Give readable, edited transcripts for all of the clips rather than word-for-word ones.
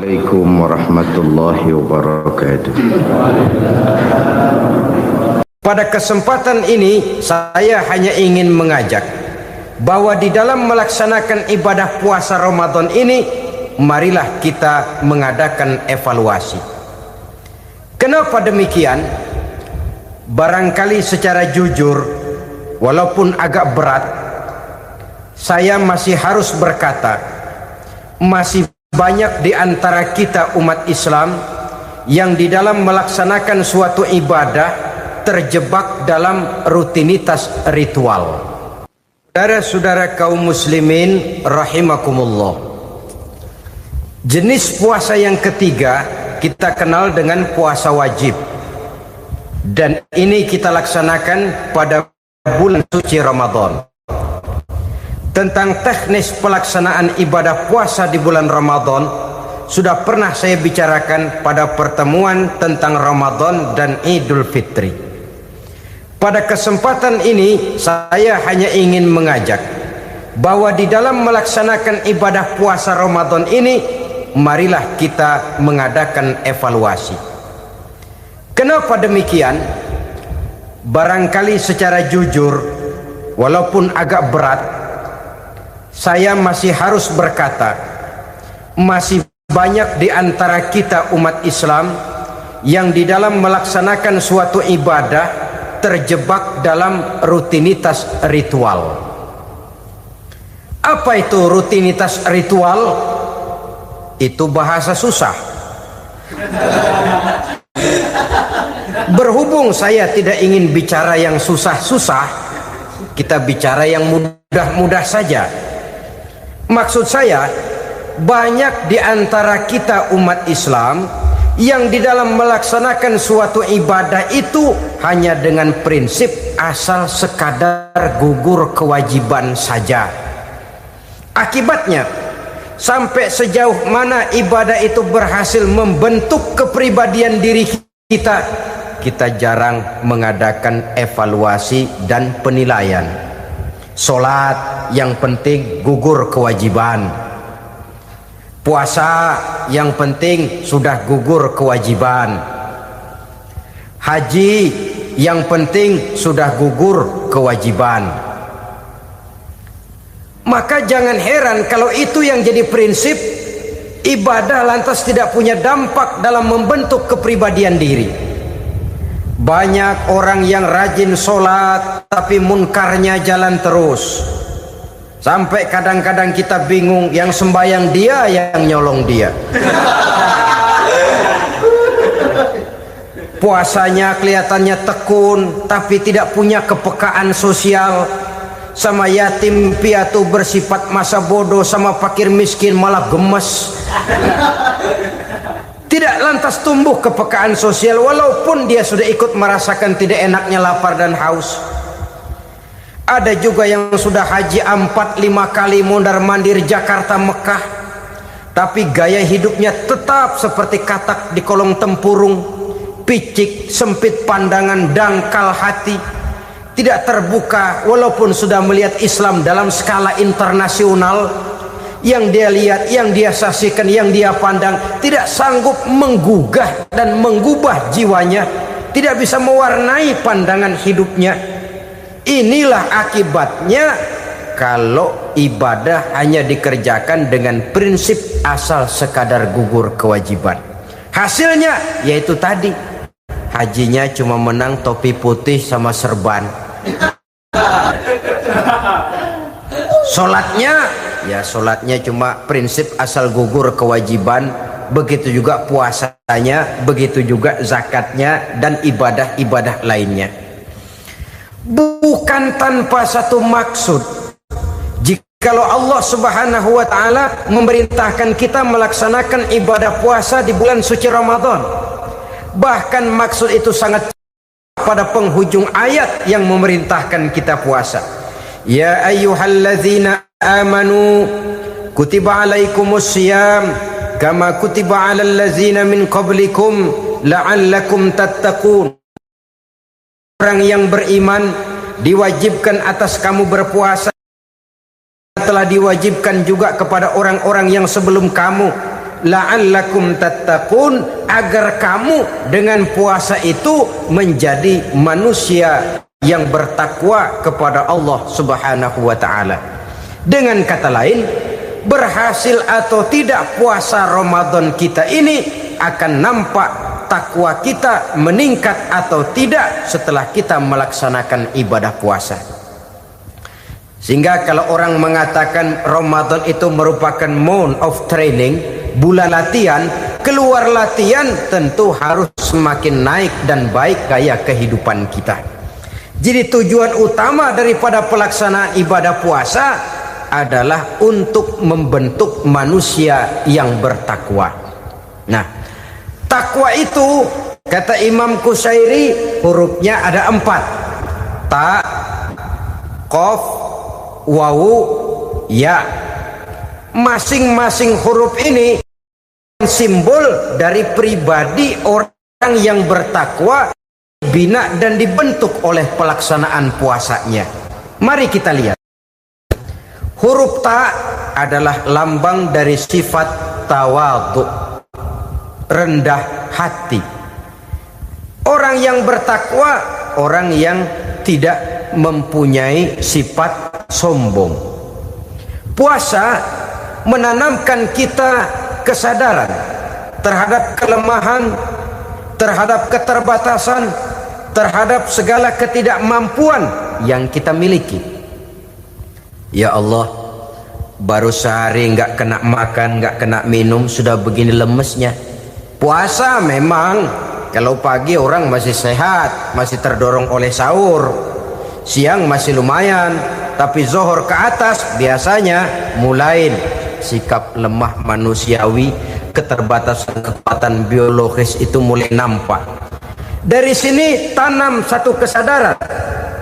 Assalamualaikum warahmatullahi wabarakatuh. Pada kesempatan ini saya hanya ingin mengajak bahwa di dalam melaksanakan ibadah puasa Ramadan ini, marilah kita mengadakan evaluasi. Kenapa demikian? Barangkali secara jujur, walaupun agak berat, saya masih harus berkata, masih banyak di antara kita umat Islam yang di dalam melaksanakan suatu ibadah terjebak dalam rutinitas ritual. Saudara-saudara kaum muslimin rahimakumullah, jenis puasa yang ketiga kita kenal dengan puasa wajib, dan ini kita laksanakan pada bulan suci Ramadan. Tentang teknis pelaksanaan ibadah puasa di bulan Ramadan sudah pernah saya bicarakan pada pertemuan tentang Ramadan dan Idul Fitri. Pada kesempatan ini saya hanya ingin mengajak bahwa di dalam melaksanakan ibadah puasa Ramadan ini, marilah kita mengadakan evaluasi. Kenapa demikian? Barangkali secara jujur, walaupun agak berat, saya masih harus berkata, masih banyak di antara kita umat Islam yang di dalam melaksanakan suatu ibadah terjebak dalam rutinitas ritual. Apa itu rutinitas ritual? Itu bahasa susah. Berhubung saya tidak ingin bicara yang susah-susah, kita bicara yang mudah-mudah saja. Maksud saya, banyak di antara kita umat Islam yang di dalam melaksanakan suatu ibadah itu hanya dengan prinsip asal sekadar gugur kewajiban saja. Akibatnya, sampai sejauh mana ibadah itu berhasil membentuk kepribadian diri kita, kita jarang mengadakan evaluasi dan penilaian. Sholat yang penting gugur kewajiban, puasa yang penting sudah gugur kewajiban, haji yang penting sudah gugur kewajiban. Maka jangan heran kalau itu yang jadi prinsip, ibadah lantas tidak punya dampak dalam membentuk kepribadian diri. Banyak orang yang rajin sholat tapi munkarnya jalan terus, sampai kadang-kadang kita bingung, yang sembahyang dia, yang nyolong dia. Puasanya kelihatannya tekun tapi tidak punya kepekaan sosial. Sama yatim piatu bersifat masa bodoh, sama fakir miskin malah gemes. Tidak lantas tumbuh kepekaan sosial walaupun dia sudah ikut merasakan tidak enaknya lapar dan haus. Ada juga yang sudah haji 4-5 kali mondar-mandir Jakarta Mekah, tapi gaya hidupnya tetap seperti katak di kolong tempurung, picik, sempit pandangan, dangkal hati, tidak terbuka walaupun sudah melihat Islam dalam skala internasional. Yang dia lihat, yang dia saksikan, yang dia pandang tidak sanggup menggugah dan mengubah jiwanya, tidak bisa mewarnai pandangan hidupnya. Inilah akibatnya kalau ibadah hanya dikerjakan dengan prinsip asal sekadar gugur kewajiban. Hasilnya yaitu tadi, hajinya cuma menang topi putih sama serban. Sholatnya cuma prinsip asal gugur kewajiban, begitu juga puasanya, begitu juga zakatnya dan ibadah-ibadah lainnya. Bukan tanpa satu maksud, jikalau Allah Subhanahu wa Ta'ala memerintahkan kita melaksanakan ibadah puasa di bulan suci Ramadan, bahkan maksud itu sangat pada penghujung ayat yang memerintahkan kita puasa. Ya ayyuhalladzina amanu kutiba alaikumus syiyam kama kutiba alal ladzina min qablikum la'allakum tattaqun. Orang yang beriman diwajibkan atas kamu berpuasa telah diwajibkan juga kepada orang-orang yang sebelum kamu, la'allakum tattaqun, agar kamu dengan puasa itu menjadi manusia yang bertakwa kepada Allah Subhanahu wa taala. Dengan kata lain, berhasil atau tidak puasa Ramadan kita ini akan nampak takwa kita meningkat atau tidak setelah kita melaksanakan ibadah puasa. Sehingga kalau orang mengatakan Ramadan itu merupakan month of training, bulan latihan, keluar latihan tentu harus semakin naik dan baik gaya kehidupan kita. Jadi tujuan utama daripada pelaksanaan ibadah puasa adalah untuk membentuk manusia yang bertakwa. Nah, takwa itu kata Imam Qusairi hurufnya ada 4. Ta, qaf, wawu, ya. Masing-masing huruf ini simbol dari pribadi orang yang bertakwa, bina dan dibentuk oleh pelaksanaan puasanya. Mari kita lihat. Huruf ta adalah lambang dari sifat tawadhu, rendah hati. Orang yang bertakwa, orang yang tidak mempunyai sifat sombong. Puasa menanamkan kita kesadaran terhadap kelemahan, terhadap keterbatasan, terhadap segala ketidakmampuan yang kita miliki. Ya Allah, baru sehari nggak kena makan, nggak kena minum, sudah begini lemesnya. Puasa memang kalau pagi orang masih sehat, masih terdorong oleh sahur, siang masih lumayan, tapi zuhur ke atas biasanya mulai sikap lemah manusiawi, keterbatasan kekuatan biologis itu mulai nampak. Dari sini tanam satu kesadaran,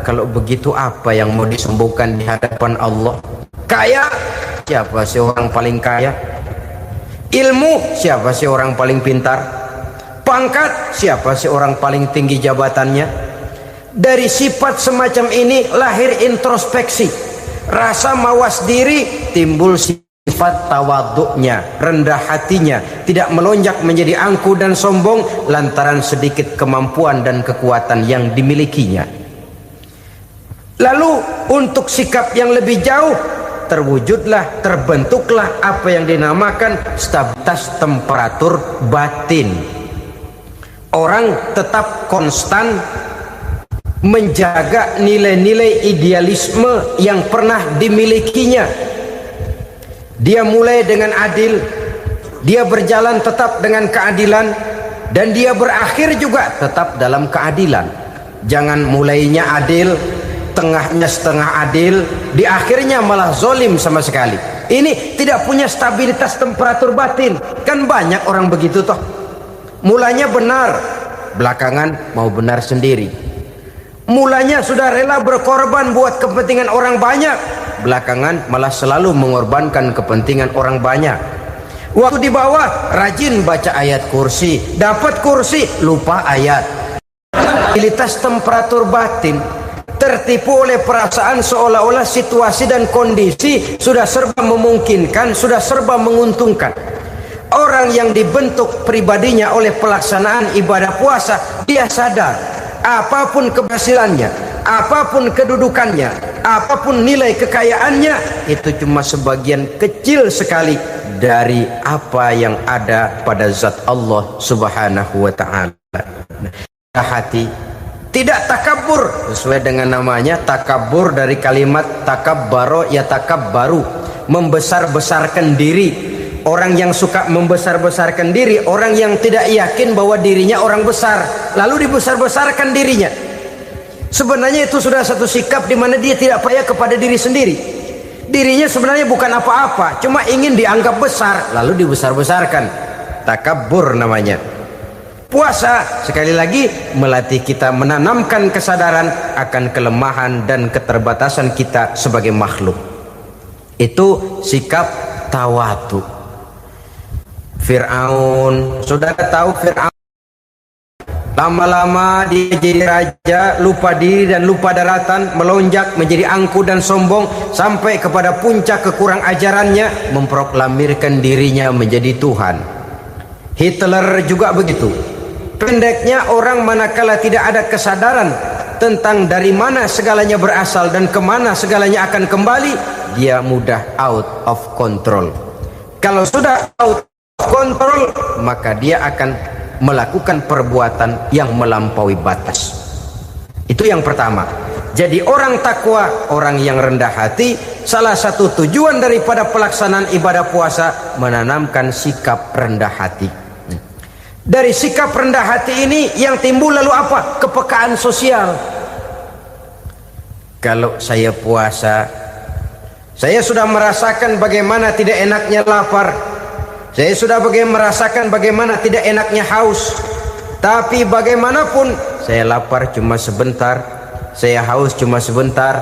kalau begitu apa yang mau disembuhkan di hadapan Allah? Kaya, siapa sih orang paling kaya? Ilmu, siapa sih orang paling pintar? Pangkat, siapa sih orang paling tinggi jabatannya? Dari sifat semacam ini lahir introspeksi, rasa mawas diri, timbul sifat tawaduknya, rendah hatinya, tidak melonjak menjadi angkuh dan sombong lantaran sedikit kemampuan dan kekuatan yang dimilikinya. Lalu untuk sikap yang lebih jauh, terwujudlah, terbentuklah apa yang dinamakan stabilitas temperatur batin. Orang tetap konstan menjaga nilai-nilai idealisme yang pernah dimilikinya. Dia mulai dengan adil, dia berjalan tetap dengan keadilan, dan dia berakhir juga tetap dalam keadilan. Jangan mulainya adil, tengahnya setengah adil, di akhirnya malah zolim sama sekali. Ini tidak punya stabilitas temperatur batin. Kan banyak orang begitu toh. Mulanya benar, belakangan mau benar sendiri. Mulanya sudah rela berkorban buat kepentingan orang banyak, belakangan malah selalu mengorbankan kepentingan orang banyak. Waktu di bawah rajin baca ayat kursi, dapat kursi lupa ayat. Stabilitas temperatur batin, tertipu oleh perasaan seolah-olah situasi dan kondisi sudah serba memungkinkan, sudah serba menguntungkan. Orang yang dibentuk pribadinya oleh pelaksanaan ibadah puasa, dia sadar apapun keberhasilannya, apapun kedudukannya, apapun nilai kekayaannya, itu cuma sebagian kecil sekali dari apa yang ada pada zat Allah Subhanahu wa ta'ala. Hati tidak takabur, sesuai dengan namanya takabur dari kalimat takabbaro ya takabbaru, membesar-besarkan diri. Orang yang suka membesar-besarkan diri, orang yang tidak yakin bahwa dirinya orang besar, lalu dibesar-besarkan dirinya. Sebenarnya itu sudah satu sikap di mana dia tidak percaya kepada diri sendiri. Dirinya sebenarnya bukan apa-apa, cuma ingin dianggap besar, lalu dibesar-besarkan. Takabbur namanya. Puasa sekali lagi melatih kita menanamkan kesadaran akan kelemahan dan keterbatasan kita sebagai makhluk. Itu sikap tawadhu. Fir'aun, saudara tahu Fir'aun Lama-lama dia jadi raja, lupa diri dan lupa daratan, melonjak menjadi angkuh dan sombong, sampai kepada puncak kekurang ajarannya, memproklamirkan dirinya menjadi Tuhan. Hitler juga begitu. Pendeknya, orang manakala tidak ada kesadaran tentang dari mana segalanya berasal dan kemana segalanya akan kembali, dia mudah out of control. Kalau sudah out of control, maka dia akan melakukan perbuatan yang melampaui batas. Itu yang pertama. Jadi orang takwa, orang yang rendah hati, salah satu tujuan daripada pelaksanaan ibadah puasa menanamkan sikap rendah hati. Dari sikap rendah hati ini yang timbul lalu apa? Kepekaan sosial. Kalau saya puasa, saya sudah merasakan bagaimana tidak enaknya lapar. Saya sudah merasakan bagaimana tidak enaknya haus. Tapi bagaimanapun, saya lapar cuma sebentar, saya haus cuma sebentar.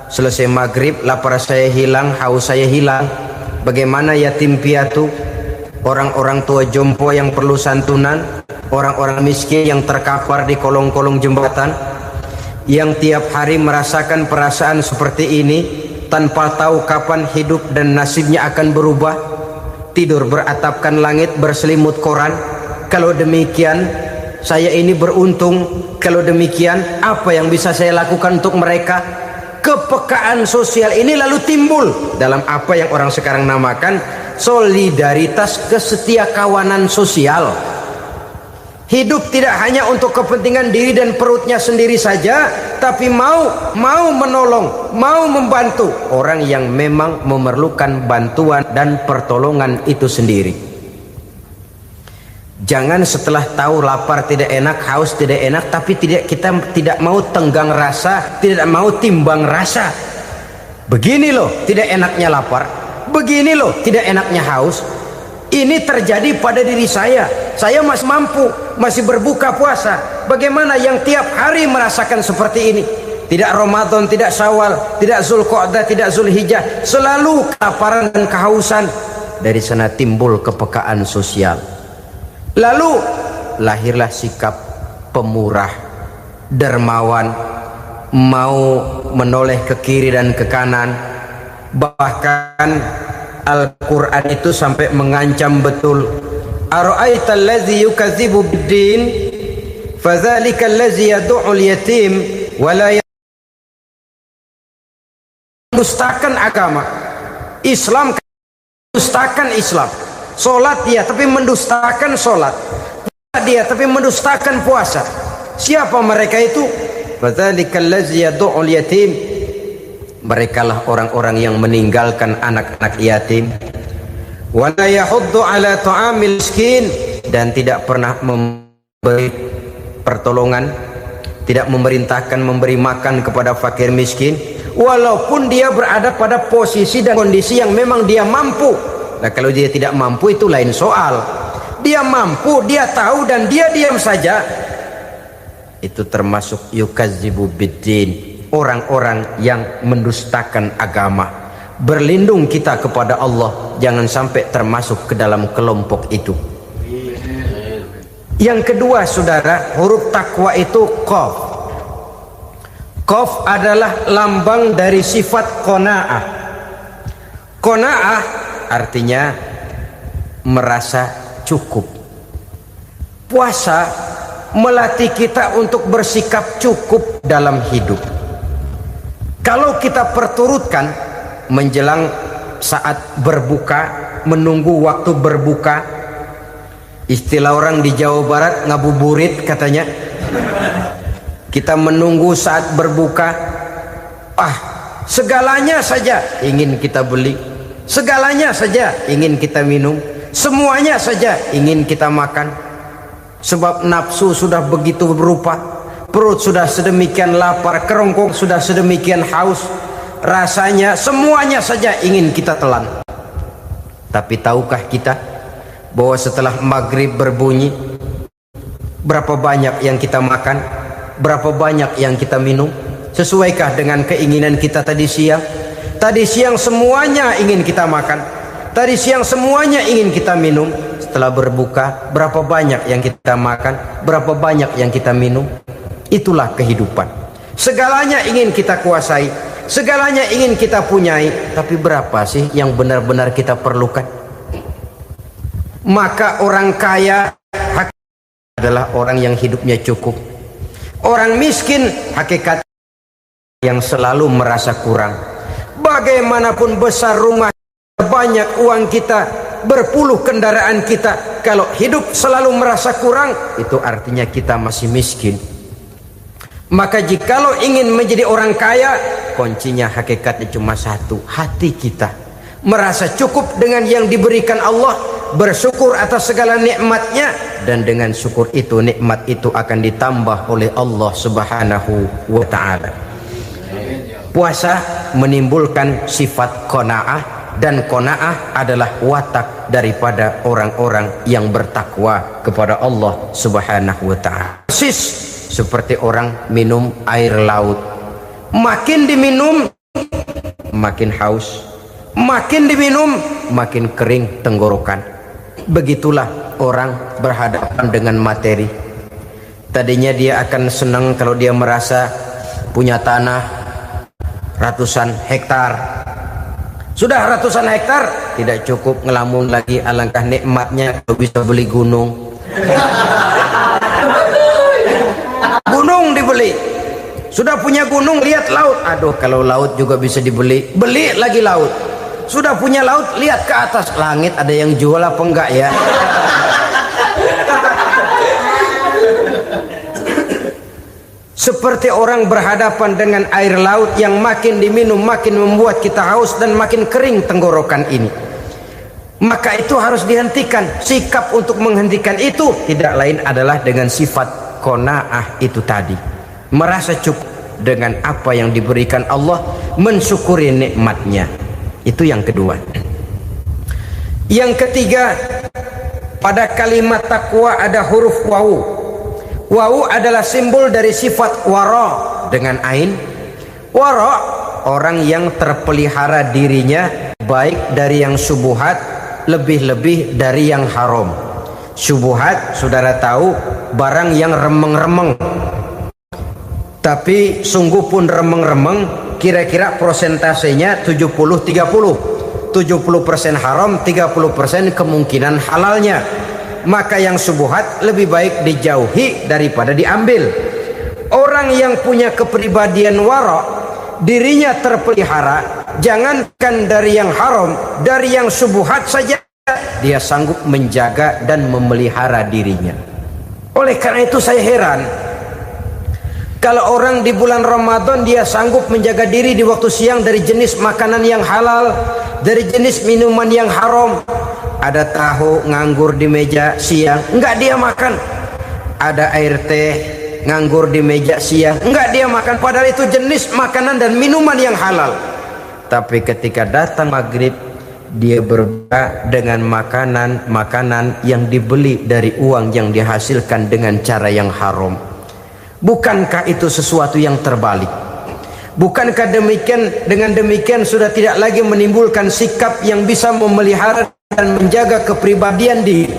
Selesai maghrib, lapar saya hilang, haus saya hilang. Bagaimana yatim piatu, orang-orang tua jompo yang perlu santunan, orang-orang miskin yang terkapar di kolong-kolong jembatan, yang tiap hari merasakan perasaan seperti ini tanpa tahu kapan hidup dan nasibnya akan berubah. Tidur beratapkan langit, berselimut koran. Kalau demikian, saya ini beruntung. Kalau demikian, apa yang bisa saya lakukan untuk mereka? Kepekaan sosial ini lalu timbul dalam apa yang orang sekarang namakan solidaritas, kesetiakawanan sosial. Hidup tidak hanya untuk kepentingan diri dan perutnya sendiri saja, tapi mau menolong, mau membantu orang yang memang memerlukan bantuan dan pertolongan itu sendiri. Jangan setelah tahu lapar tidak enak, haus tidak enak, tapi kita tidak mau tenggang rasa, tidak mau timbang rasa. Begini loh tidak enaknya lapar, begini loh tidak enaknya haus. Ini terjadi pada diri saya. Saya masih mampu, masih berbuka puasa. Bagaimana yang tiap hari merasakan seperti ini? Tidak Ramadan, tidak Syawal, tidak Zulqa'dah, tidak Zulhijjah, selalu kelaparan dan kehausan. Dari sana timbul kepekaan sosial. Lalu lahirlah sikap pemurah, dermawan, mau menoleh ke kiri dan ke kanan. Bahkan Al-Quran itu sampai mengancam betul. Ara'aita allazi yukadzibu bid-din fadzalika allazi yad'u al-yatim wa la mendustakan agama. Islam mendustakan Islam. Salat dia tapi mendustakan salat. Puasa dia tapi mendustakan puasa. Siapa mereka itu? Fadzalika allazi yad'u al-yatim. Merekalah orang-orang yang meninggalkan anak-anak yatim. Wa la yahuddu ala ta'amil miskin, dan tidak pernah memberi pertolongan, tidak memerintahkan memberi makan kepada fakir miskin, walaupun dia berada pada posisi dan kondisi yang memang dia mampu. Nah, kalau dia tidak mampu itu lain soal. Dia mampu, dia tahu, dan dia diam saja. Itu termasuk yukadzibu biddin, orang-orang yang mendustakan agama. Berlindung kita kepada Allah, jangan sampai termasuk ke dalam kelompok itu. Yang kedua, saudara, huruf takwa itu qaf. Qaf adalah lambang dari sifat qanaah. Qanaah artinya merasa cukup. Puasa melatih kita untuk bersikap cukup dalam hidup. Kalau kita perturutkan menjelang saat berbuka, menunggu waktu berbuka, istilah orang di Jawa Barat ngabuburit katanya, kita menunggu saat berbuka, segalanya saja ingin kita beli, segalanya saja ingin kita minum, semuanya saja ingin kita makan, sebab nafsu sudah begitu berupa. Perut sudah sedemikian lapar, kerongkong sudah sedemikian haus, rasanya semuanya saja ingin kita telan. Tapi tahukah kita bahwa setelah maghrib berbunyi, berapa banyak yang kita makan, berapa banyak yang kita minum? Sesuaikah dengan keinginan kita tadi siang? Tadi siang semuanya ingin kita makan. Tadi siang semuanya ingin kita minum. Setelah berbuka, berapa banyak yang kita makan, berapa banyak yang kita minum. Itulah kehidupan. Segalanya ingin kita kuasai, segalanya ingin kita punyai, tapi berapa sih yang benar-benar kita perlukan? Maka orang kaya adalah orang yang hidupnya cukup. Orang miskin hakikat yang selalu merasa kurang. Bagaimanapun besar rumah, banyak uang kita, berpuluh kendaraan kita, kalau hidup selalu merasa kurang, itu artinya kita masih miskin. Maka jikalau ingin menjadi orang kaya, kuncinya hakikatnya cuma satu, hati kita merasa cukup dengan yang diberikan Allah, bersyukur atas segala nikmatnya, dan dengan syukur itu, nikmat itu akan ditambah oleh Allah Subhanahu wa ta'ala. Puasa menimbulkan sifat qanaah, dan qanaah adalah watak daripada orang-orang yang bertakwa kepada Allah Subhanahu wa ta'ala. Persis seperti orang minum air laut. Makin diminum makin haus, makin diminum makin kering tenggorokan. Begitulah orang berhadapan dengan materi. Tadinya dia akan senang kalau dia merasa punya tanah ratusan hektar. Sudah ratusan hektar, tidak cukup, ngelamun lagi, alangkah nikmatnya kalau bisa beli gunung. Gunung dibeli. Sudah punya gunung, lihat laut. Aduh, kalau laut juga bisa dibeli, beli lagi laut. Sudah punya laut, lihat ke atas, langit ada yang jual apa enggak ya? Seperti orang berhadapan dengan air laut yang makin diminum makin membuat kita haus dan makin kering tenggorokan ini. Maka itu harus dihentikan. Sikap untuk menghentikan itu tidak lain adalah dengan sifat qanaah itu tadi. Merasa cukup dengan apa yang diberikan Allah, mensyukuri nikmatnya. Itu yang kedua. Yang ketiga, pada kalimat takwa ada huruf wawu. Wawu adalah simbol dari sifat wara dengan ain. Wara, orang yang terpelihara dirinya baik dari yang syubhat, lebih-lebih dari yang haram. Syubhat, saudara tahu, barang yang remeng-remeng. Tapi sungguh pun remeng-remeng, kira-kira prosentasenya 70-30. 70% haram, 30% kemungkinan halalnya. Maka yang syubhat lebih baik dijauhi daripada diambil. Orang yang punya kepribadian wara, dirinya terpelihara, jangankan dari yang haram, dari yang syubhat saja dia sanggup menjaga dan memelihara dirinya. Oleh karena itu saya heran kalau orang di bulan Ramadan dia sanggup menjaga diri di waktu siang dari jenis makanan yang halal, dari jenis minuman yang haram. Ada tahu nganggur di meja siang, enggak dia makan. Ada air teh nganggur di meja siang, enggak dia makan. Padahal itu jenis makanan dan minuman yang halal. Tapi ketika datang maghrib, dia berbuka dengan makanan yang dibeli dari uang yang dihasilkan dengan cara yang haram. Bukankah itu sesuatu yang terbalik? Bukankah demikian, dengan demikian sudah tidak lagi menimbulkan sikap yang bisa memelihara dan menjaga kepribadian diri?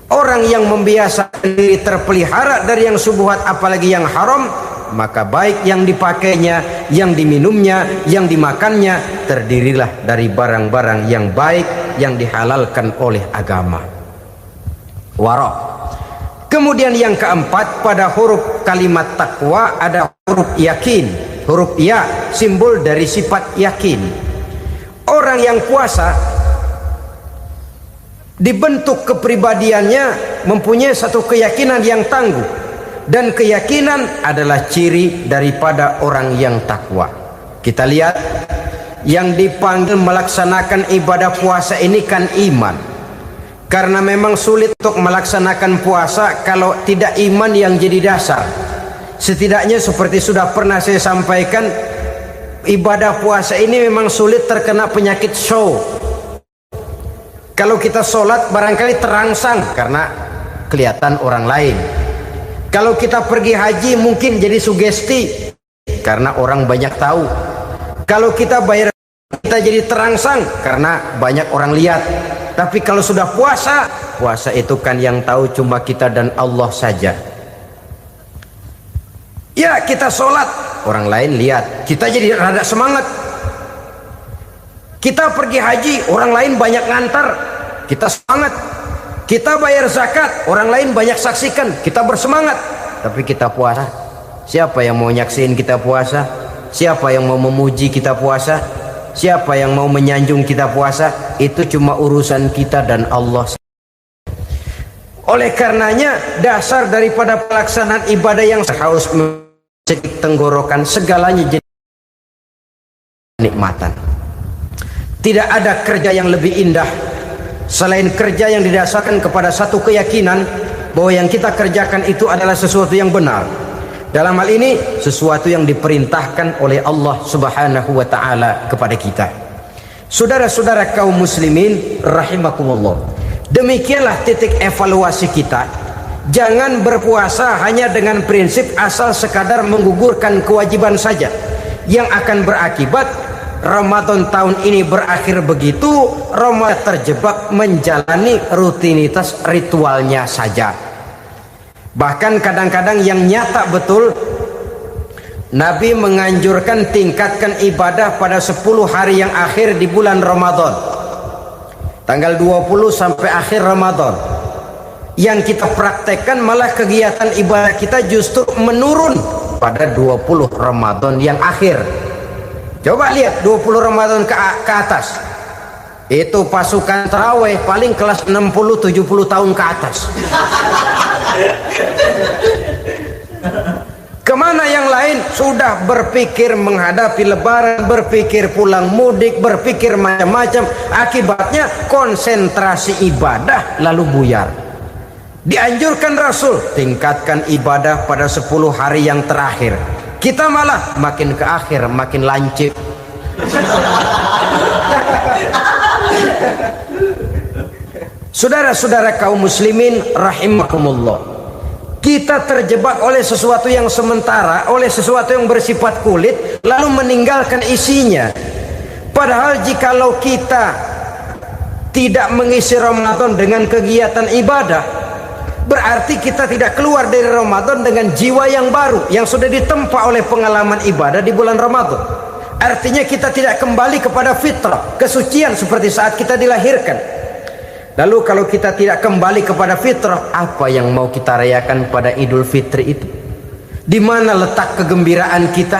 Orang yang membiasakan diri terpelihara dari yang syubhat apalagi yang haram, maka baik yang dipakainya, yang diminumnya, yang dimakannya terdirilah dari barang-barang yang baik yang dihalalkan oleh agama. Wara. Kemudian yang keempat, pada huruf kalimat takwa ada huruf yakin. Huruf ya simbol dari sifat yakin. Orang yang puasa dibentuk kepribadiannya mempunyai satu keyakinan yang tangguh, dan keyakinan adalah ciri daripada orang yang takwa. Kita lihat yang dipanggil melaksanakan ibadah puasa ini kan iman, karena memang sulit untuk melaksanakan puasa kalau tidak iman yang jadi dasar. Setidaknya seperti sudah pernah saya sampaikan, ibadah puasa ini memang sulit terkena penyakit show. Kalau kita sholat barangkali terangsang karena kelihatan orang lain. Kalau kita pergi haji mungkin jadi sugesti karena orang banyak tahu. Kalau kita bayar, kita kita jadi terangsang karena banyak orang lihat. Tapi kalau sudah puasa, puasa itu kan yang tahu cuma kita dan Allah saja. Ya, kita sholat, orang lain lihat, kita jadi rada semangat. Kita pergi haji, orang lain banyak ngantar, kita semangat. Kita bayar zakat, orang lain banyak saksikan, kita bersemangat. Tapi kita puasa, siapa yang mau nyaksiin kita puasa? Siapa yang mau memuji kita puasa? Siapa yang mau menyanjung kita puasa? Itu cuma urusan kita dan Allah. Oleh karenanya, dasar daripada pelaksanaan ibadah yang harus mencegah tenggorokan, segalanya jadi nikmatan. Tidak ada kerja yang lebih indah selain kerja yang didasarkan kepada satu keyakinan bahwa yang kita kerjakan itu adalah sesuatu yang benar. Dalam hal ini sesuatu yang diperintahkan oleh Allah Subhanahu wa taala kepada kita. Saudara-saudara kaum muslimin rahimakumullah. Demikianlah titik evaluasi kita. Jangan berpuasa hanya dengan prinsip asal sekadar menggugurkan kewajiban saja, yang akan berakibat Ramadan tahun ini berakhir begitu, Ramadan terjebak menjalani rutinitas ritualnya saja. Bahkan kadang-kadang yang nyata betul, Nabi menganjurkan tingkatkan ibadah pada 10 hari yang akhir di bulan Ramadan, tanggal 20 sampai akhir Ramadan. Yang kita praktekkan malah kegiatan ibadah kita justru menurun pada 20 Ramadan yang akhir. Coba lihat 20 Ramadan ke atas, itu pasukan tarawih paling kelas 60-70 tahun ke atas. Kemana yang lain? Sudah berpikir menghadapi lebaran, berpikir pulang mudik, berpikir macam-macam. Akibatnya konsentrasi ibadah lalu buyar. Dianjurkan Rasul, tingkatkan ibadah pada 10 hari yang terakhir. Kita malah makin ke akhir makin lancip. Saudara-saudara kaum muslimin rahimakumullah, kita terjebak oleh sesuatu yang sementara, oleh sesuatu yang bersifat kulit, lalu meninggalkan isinya. Padahal jikalau kita tidak mengisi Ramadan dengan kegiatan ibadah, berarti kita tidak keluar dari Ramadan dengan jiwa yang baru yang sudah ditempa oleh pengalaman ibadah di bulan Ramadan. Artinya kita tidak kembali kepada fitrah, kesucian seperti saat kita dilahirkan. Lalu kalau kita tidak kembali kepada fitrah, apa yang mau kita rayakan pada Idul Fitri itu? Di mana letak kegembiraan kita?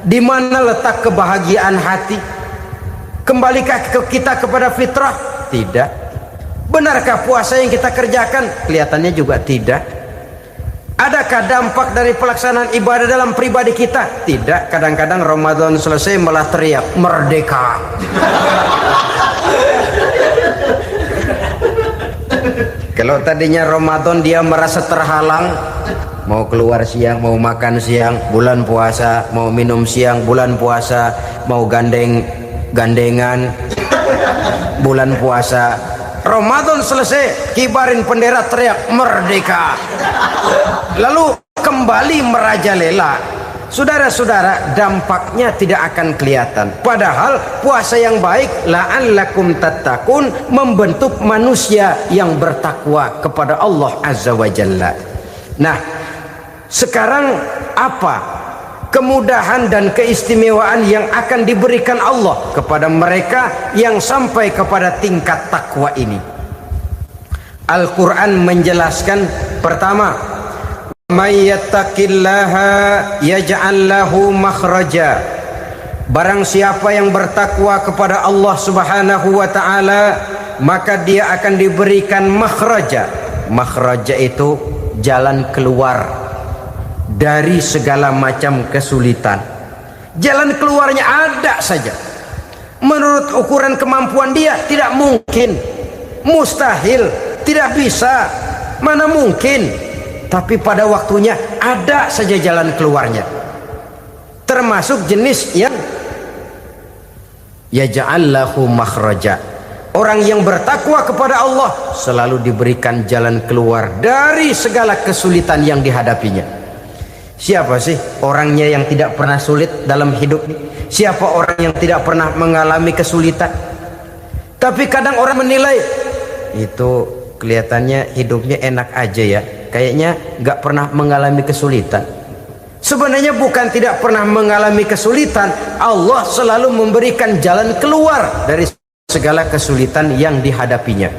Di mana letak kebahagiaan hati? Kembalikah kita kepada fitrah? Tidak. Benarkah puasa yang kita kerjakan? Kelihatannya juga tidak. Adakah dampak dari pelaksanaan ibadah dalam pribadi kita? Tidak. Kadang-kadang Ramadan selesai malah teriak merdeka. Kalau tadinya Ramadan dia merasa terhalang, mau keluar siang, mau makan siang, bulan puasa, mau minum siang, bulan puasa, mau gandengan, bulan puasa. Ramadan selesai, kibarin bendera, teriak merdeka, lalu kembali merajalela. Saudara-saudara, dampaknya tidak akan kelihatan. Padahal puasa yang baik, la'allakum tattaqun, membentuk manusia yang bertakwa kepada Allah Azza wa Jalla. Nah, sekarang apa kemudahan dan keistimewaan yang akan diberikan Allah kepada mereka yang sampai kepada tingkat takwa ini? Al-Quran menjelaskan, pertama, may yattaqillaha yaj'al lahu makhraja. Barang siapa yang bertakwa kepada Allah Subhanahu wa taala, maka dia akan diberikan makhraja. Makhraja itu jalan keluar dari segala macam kesulitan. Jalan keluarnya ada saja. Menurut ukuran kemampuan dia tidak mungkin, mustahil, tidak bisa, mana mungkin. Tapi pada waktunya ada saja jalan keluarnya. Termasuk jenis yang yaj'allahu makhraja. Orang yang bertakwa kepada Allah selalu diberikan jalan keluar dari segala kesulitan yang dihadapinya. Siapa sih orangnya yang tidak pernah sulit dalam hidup ini? Siapa orang yang tidak pernah mengalami kesulitan? Tapi kadang orang menilai itu kelihatannya hidupnya enak aja ya, kayaknya nggak pernah mengalami kesulitan. Sebenarnya bukan tidak pernah mengalami kesulitan, Allah selalu memberikan jalan keluar dari segala kesulitan yang dihadapinya.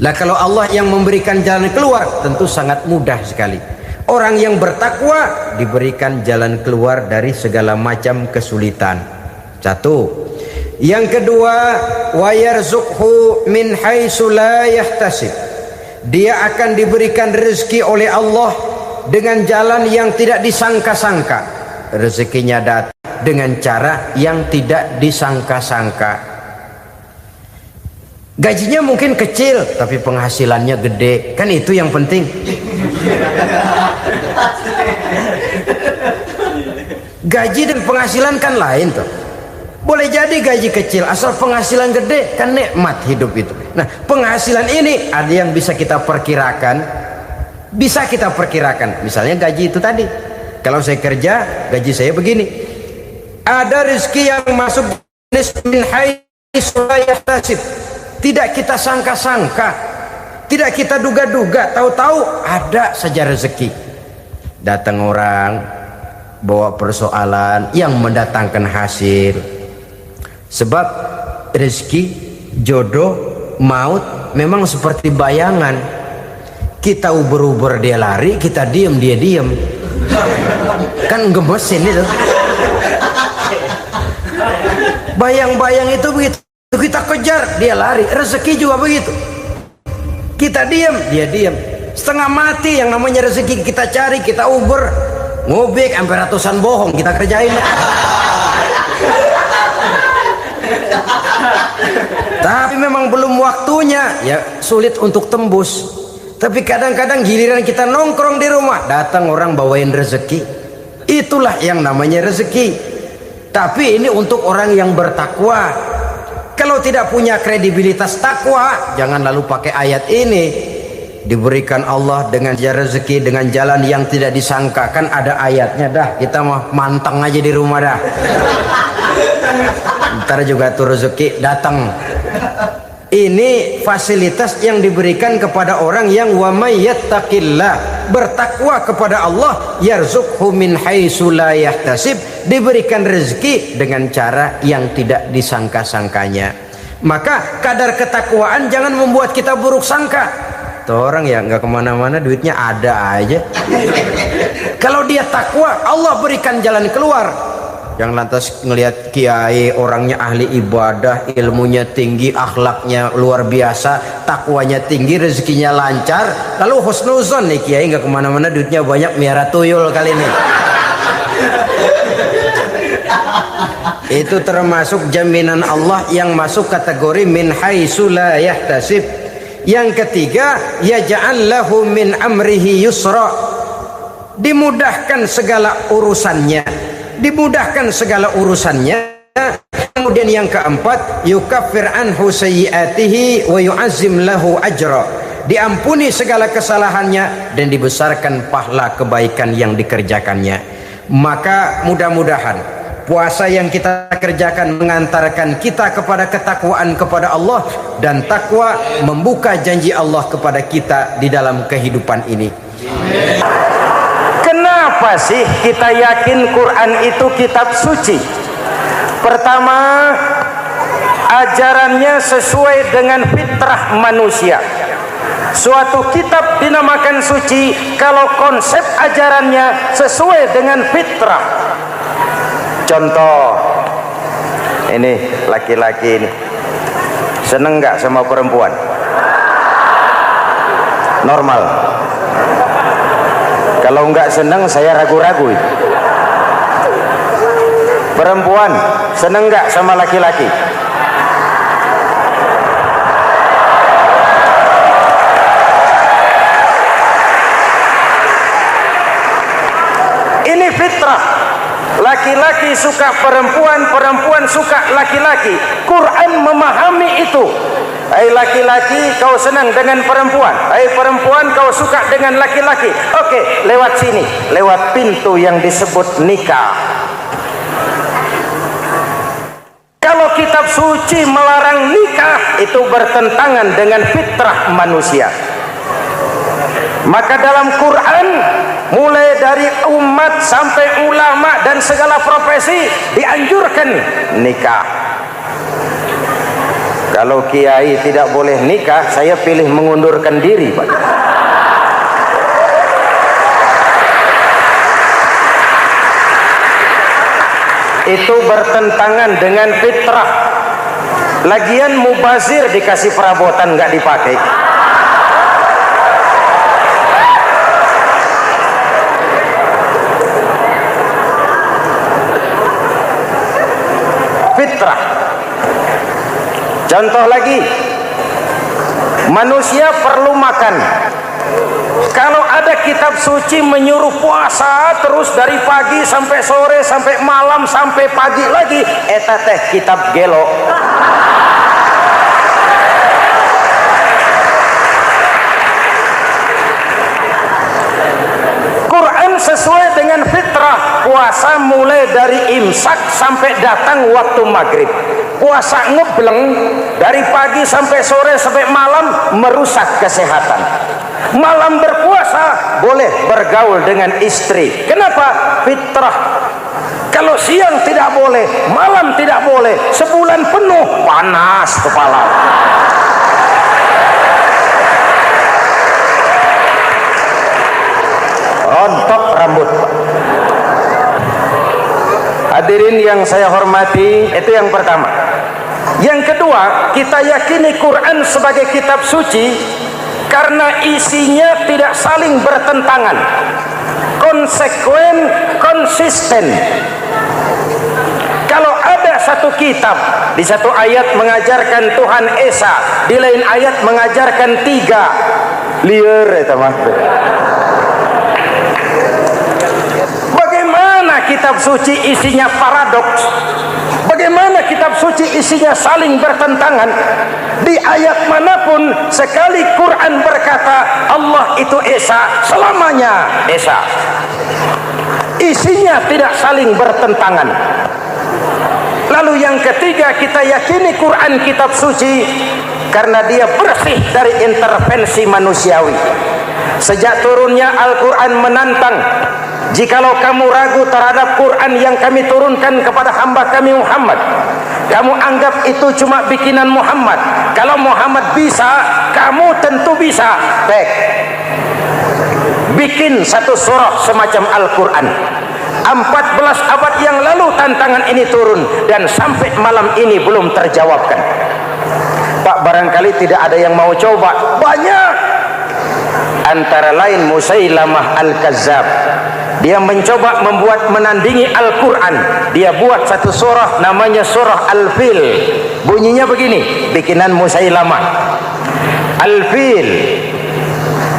Lah kalau Allah yang memberikan jalan keluar, tentu sangat mudah sekali. Orang yang bertakwa diberikan jalan keluar dari segala macam kesulitan. Satu. Yang kedua, wa yarzuqhu min haitsu la yahtasib. Dia akan diberikan rezeki oleh Allah dengan jalan yang tidak disangka-sangka. Rezekinya datang dengan cara yang tidak disangka-sangka. Gajinya mungkin kecil tapi penghasilannya gede, kan itu yang penting. Gaji dan penghasilan kan lain tuh. Boleh jadi gaji kecil asal penghasilan gede, kan nikmat hidup itu. Nah, penghasilan ini ada yang bisa kita perkirakan. Bisa kita perkirakan. Misalnya gaji itu tadi. Kalau saya kerja, gaji saya begini. Ada rezeki yang masuk min haitsu la yahtasib. Tidak kita sangka-sangka, tidak kita duga-duga, tahu-tahu ada saja rezeki. Datang orang bawa persoalan yang mendatangkan hasil. Sebab rezeki, jodoh, maut memang seperti bayangan. Kita uber-uber dia lari, kita diem dia diem. Kan gemesin itu. Bayang-bayang itu begitu. Kita kejar, dia lari. Rezeki juga begitu. Kita diam, dia diam. Setengah mati yang namanya rezeki kita cari, kita uber, ngobek sampai ratusan bohong kita kerjain. Tapi memang belum waktunya, ya sulit untuk tembus. Tapi kadang-kadang giliran kita nongkrong di rumah, datang orang bawain rezeki. Itulah yang namanya rezeki. Tapi ini untuk orang yang bertakwa. Kalau tidak punya kredibilitas takwa, jangan lalu pakai ayat ini. Diberikan Allah dengan rezeki dengan jalan yang tidak disangka. Kan ada ayatnya dah. Kita mah manteng aja di rumah dah. Ntar juga tuh rezeki datang. Ini fasilitas yang diberikan kepada orang yang wa may yattaqillah, bertakwa kepada Allah, yarzuqhu min haitsu la yahtasib, diberikan rezeki dengan cara yang tidak disangka-sangkanya. Maka kadar ketakwaan jangan membuat kita buruk sangka. Tuh orang ya nggak kemana-mana, duitnya ada aja. Kalau dia takwa, Allah berikan jalan keluar. Yang lantas ngelihat kiai orangnya ahli ibadah, ilmunya tinggi, akhlaknya luar biasa, takwanya tinggi, rezekinya lancar, lalu husnuzon nih kiai nggak kemana-mana, duitnya banyak, miara tuyul kali ini. Itu termasuk jaminan Allah yang masuk kategori min haitsu la yahtasib. Yang ketiga, yaj'al lahu min amrihi yusra, dimudahkan segala urusannya. Dimudahkan segala urusannya. Kemudian yang keempat, yukaffir anhu sayyiatihi wa yu'azzim lahu ajra, diampuni segala kesalahannya dan dibesarkan pahala kebaikan yang dikerjakannya. Maka mudah-mudahan puasa yang kita kerjakan mengantarkan kita kepada ketakwaan kepada Allah, dan takwa membuka janji Allah kepada kita di dalam kehidupan ini. Kenapa sih kita yakin Quran itu kitab suci? Pertama, ajarannya sesuai dengan fitrah manusia. Suatu kitab dinamakan suci kalau konsep ajarannya sesuai dengan fitrah. Contoh, ini laki-laki ini seneng nggak sama perempuan? Normal. Kalau nggak seneng, saya ragu-ragu. Perempuan seneng nggak sama laki-laki? Ini fitrah. Laki-laki suka perempuan, perempuan suka laki-laki. Quran memahami itu. Hai laki-laki, kau senang dengan perempuan. Hai perempuan, kau suka dengan laki-laki. Oke, lewat sini, lewat pintu yang disebut nikah. Kalau kitab suci melarang nikah, itu bertentangan dengan fitrah manusia. Maka dalam Quran, mulai dari umat sampai ulama dan segala profesi dianjurkan nikah. Kalau kiai tidak boleh nikah, saya pilih mengundurkan diri, Pak. Itu bertentangan dengan fitrah. Lagian mubazir dikasih perabotan nggak dipakai. Fitrah. Contoh lagi, manusia perlu makan. Kalau ada kitab suci menyuruh puasa terus dari pagi sampai sore sampai malam sampai pagi lagi, eta teh kitab gelo. Quran sesuai dengan fitrah. Puasa mulai dari imsak sampai datang waktu maghrib. Puasa ngebleng dari pagi sampai sore sampai malam merusak kesehatan. Malam berpuasa boleh bergaul dengan istri. Kenapa? Fitrah. Kalau siang tidak boleh, malam tidak boleh, sebulan penuh panas kepala. Rontok rambut. Hadirin yang saya hormati, itu yang pertama. Yang kedua, kita yakini Quran sebagai kitab suci karena isinya tidak saling bertentangan, konsekuen, konsisten. Kalau ada satu kitab, di satu ayat mengajarkan Tuhan Esa, di lain ayat mengajarkan tiga, liar itu mah. Kitab suci isinya paradoks. Bagaimana kitab suci isinya saling bertentangan? Di ayat manapun sekali Quran berkata Allah itu Esa, selamanya Esa. Isinya tidak saling bertentangan. Lalu yang ketiga, kita yakini Quran kitab suci karena dia bersih dari intervensi manusiawi. Sejak turunnya Al-Quran menantang, jikalau kamu ragu terhadap Quran yang kami turunkan kepada hamba kami Muhammad, kamu anggap itu cuma bikinan Muhammad. Kalau Muhammad bisa, kamu tentu bisa. Baik, bikin satu surah semacam Al-Quran. 14 abad yang lalu tantangan ini turun dan sampai malam ini belum terjawabkan. Pak, barangkali tidak ada yang mau coba. Banyak. Antara lain Musailamah Al-Kazzab. Dia mencoba membuat menandingi Al-Quran. Dia buat satu surah namanya surah Al-Fil. Bunyinya begini, bikinan Musailamah. Al-Fil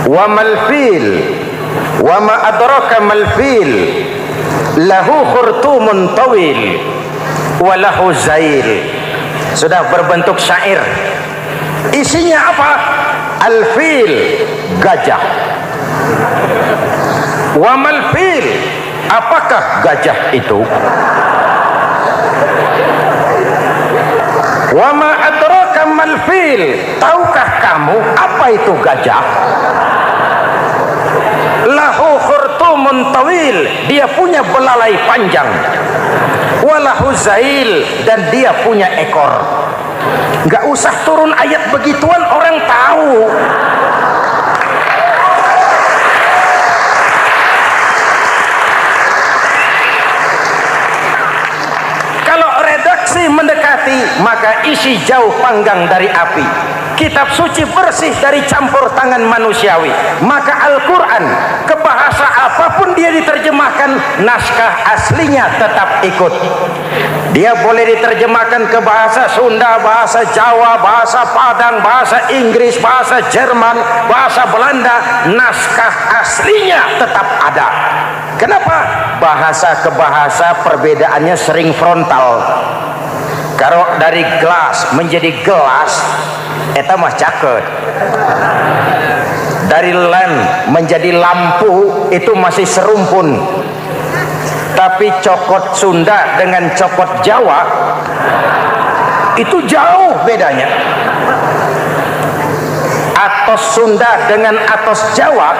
wa mal-fil wa ma adraka mal-fil lahu khurtumun tawil wa lahu zail. Sudah berbentuk syair. Isinya apa? Al-Fil, gajah. Wa mal-fil, apakah gajah itu? Wa ma adraka mal-fil, tahukah kamu apa itu gajah? Lahu khurtumun tawil, dia punya belalai panjang. Wa lahu zail, dan dia punya ekor. Gak usah turun ayat begituan, orang tahu. Kalau redaksi mendekati maka isi jauh panggang dari api. Kitab suci bersih dari campur tangan manusiawi. Maka Al-Quran ke bahasa apapun dia diterjemahkan, naskah aslinya tetap ikut. Dia boleh diterjemahkan ke bahasa Sunda, bahasa Jawa, bahasa Padang, bahasa Inggris, bahasa Jerman, bahasa Belanda, naskah aslinya tetap ada. Kenapa? Bahasa ke bahasa perbedaannya sering frontal. Kalau dari gelas menjadi gelas, eta mah caket. Dari lamp menjadi lampu, itu masih serumpun. Tapi cokot Sunda dengan cokot Jawa itu jauh bedanya. Atos Sunda dengan atos Jawa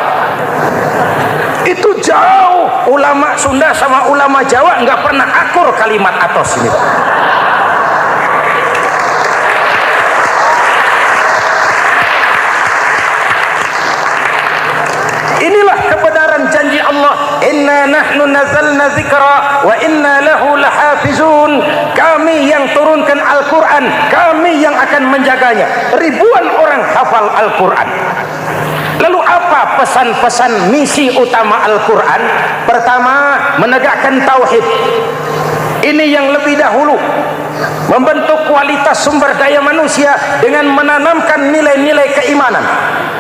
itu jauh. Ulama Sunda sama ulama Jawa nggak pernah akur kalimat atos ini. Inilah kebenaran janji Allah, inna nahnu nazzalna dzikra wa inna lahu lahafizun. Kami yang turunkan Al-Quran, kami yang akan menjaganya. Ribuan orang hafal Al-Quran. Lalu apa pesan-pesan misi utama Al-Quran? Pertama, menegakkan tauhid. Ini yang lebih dahulu, membentuk kualitas sumber daya manusia dengan menanamkan nilai-nilai keimanan,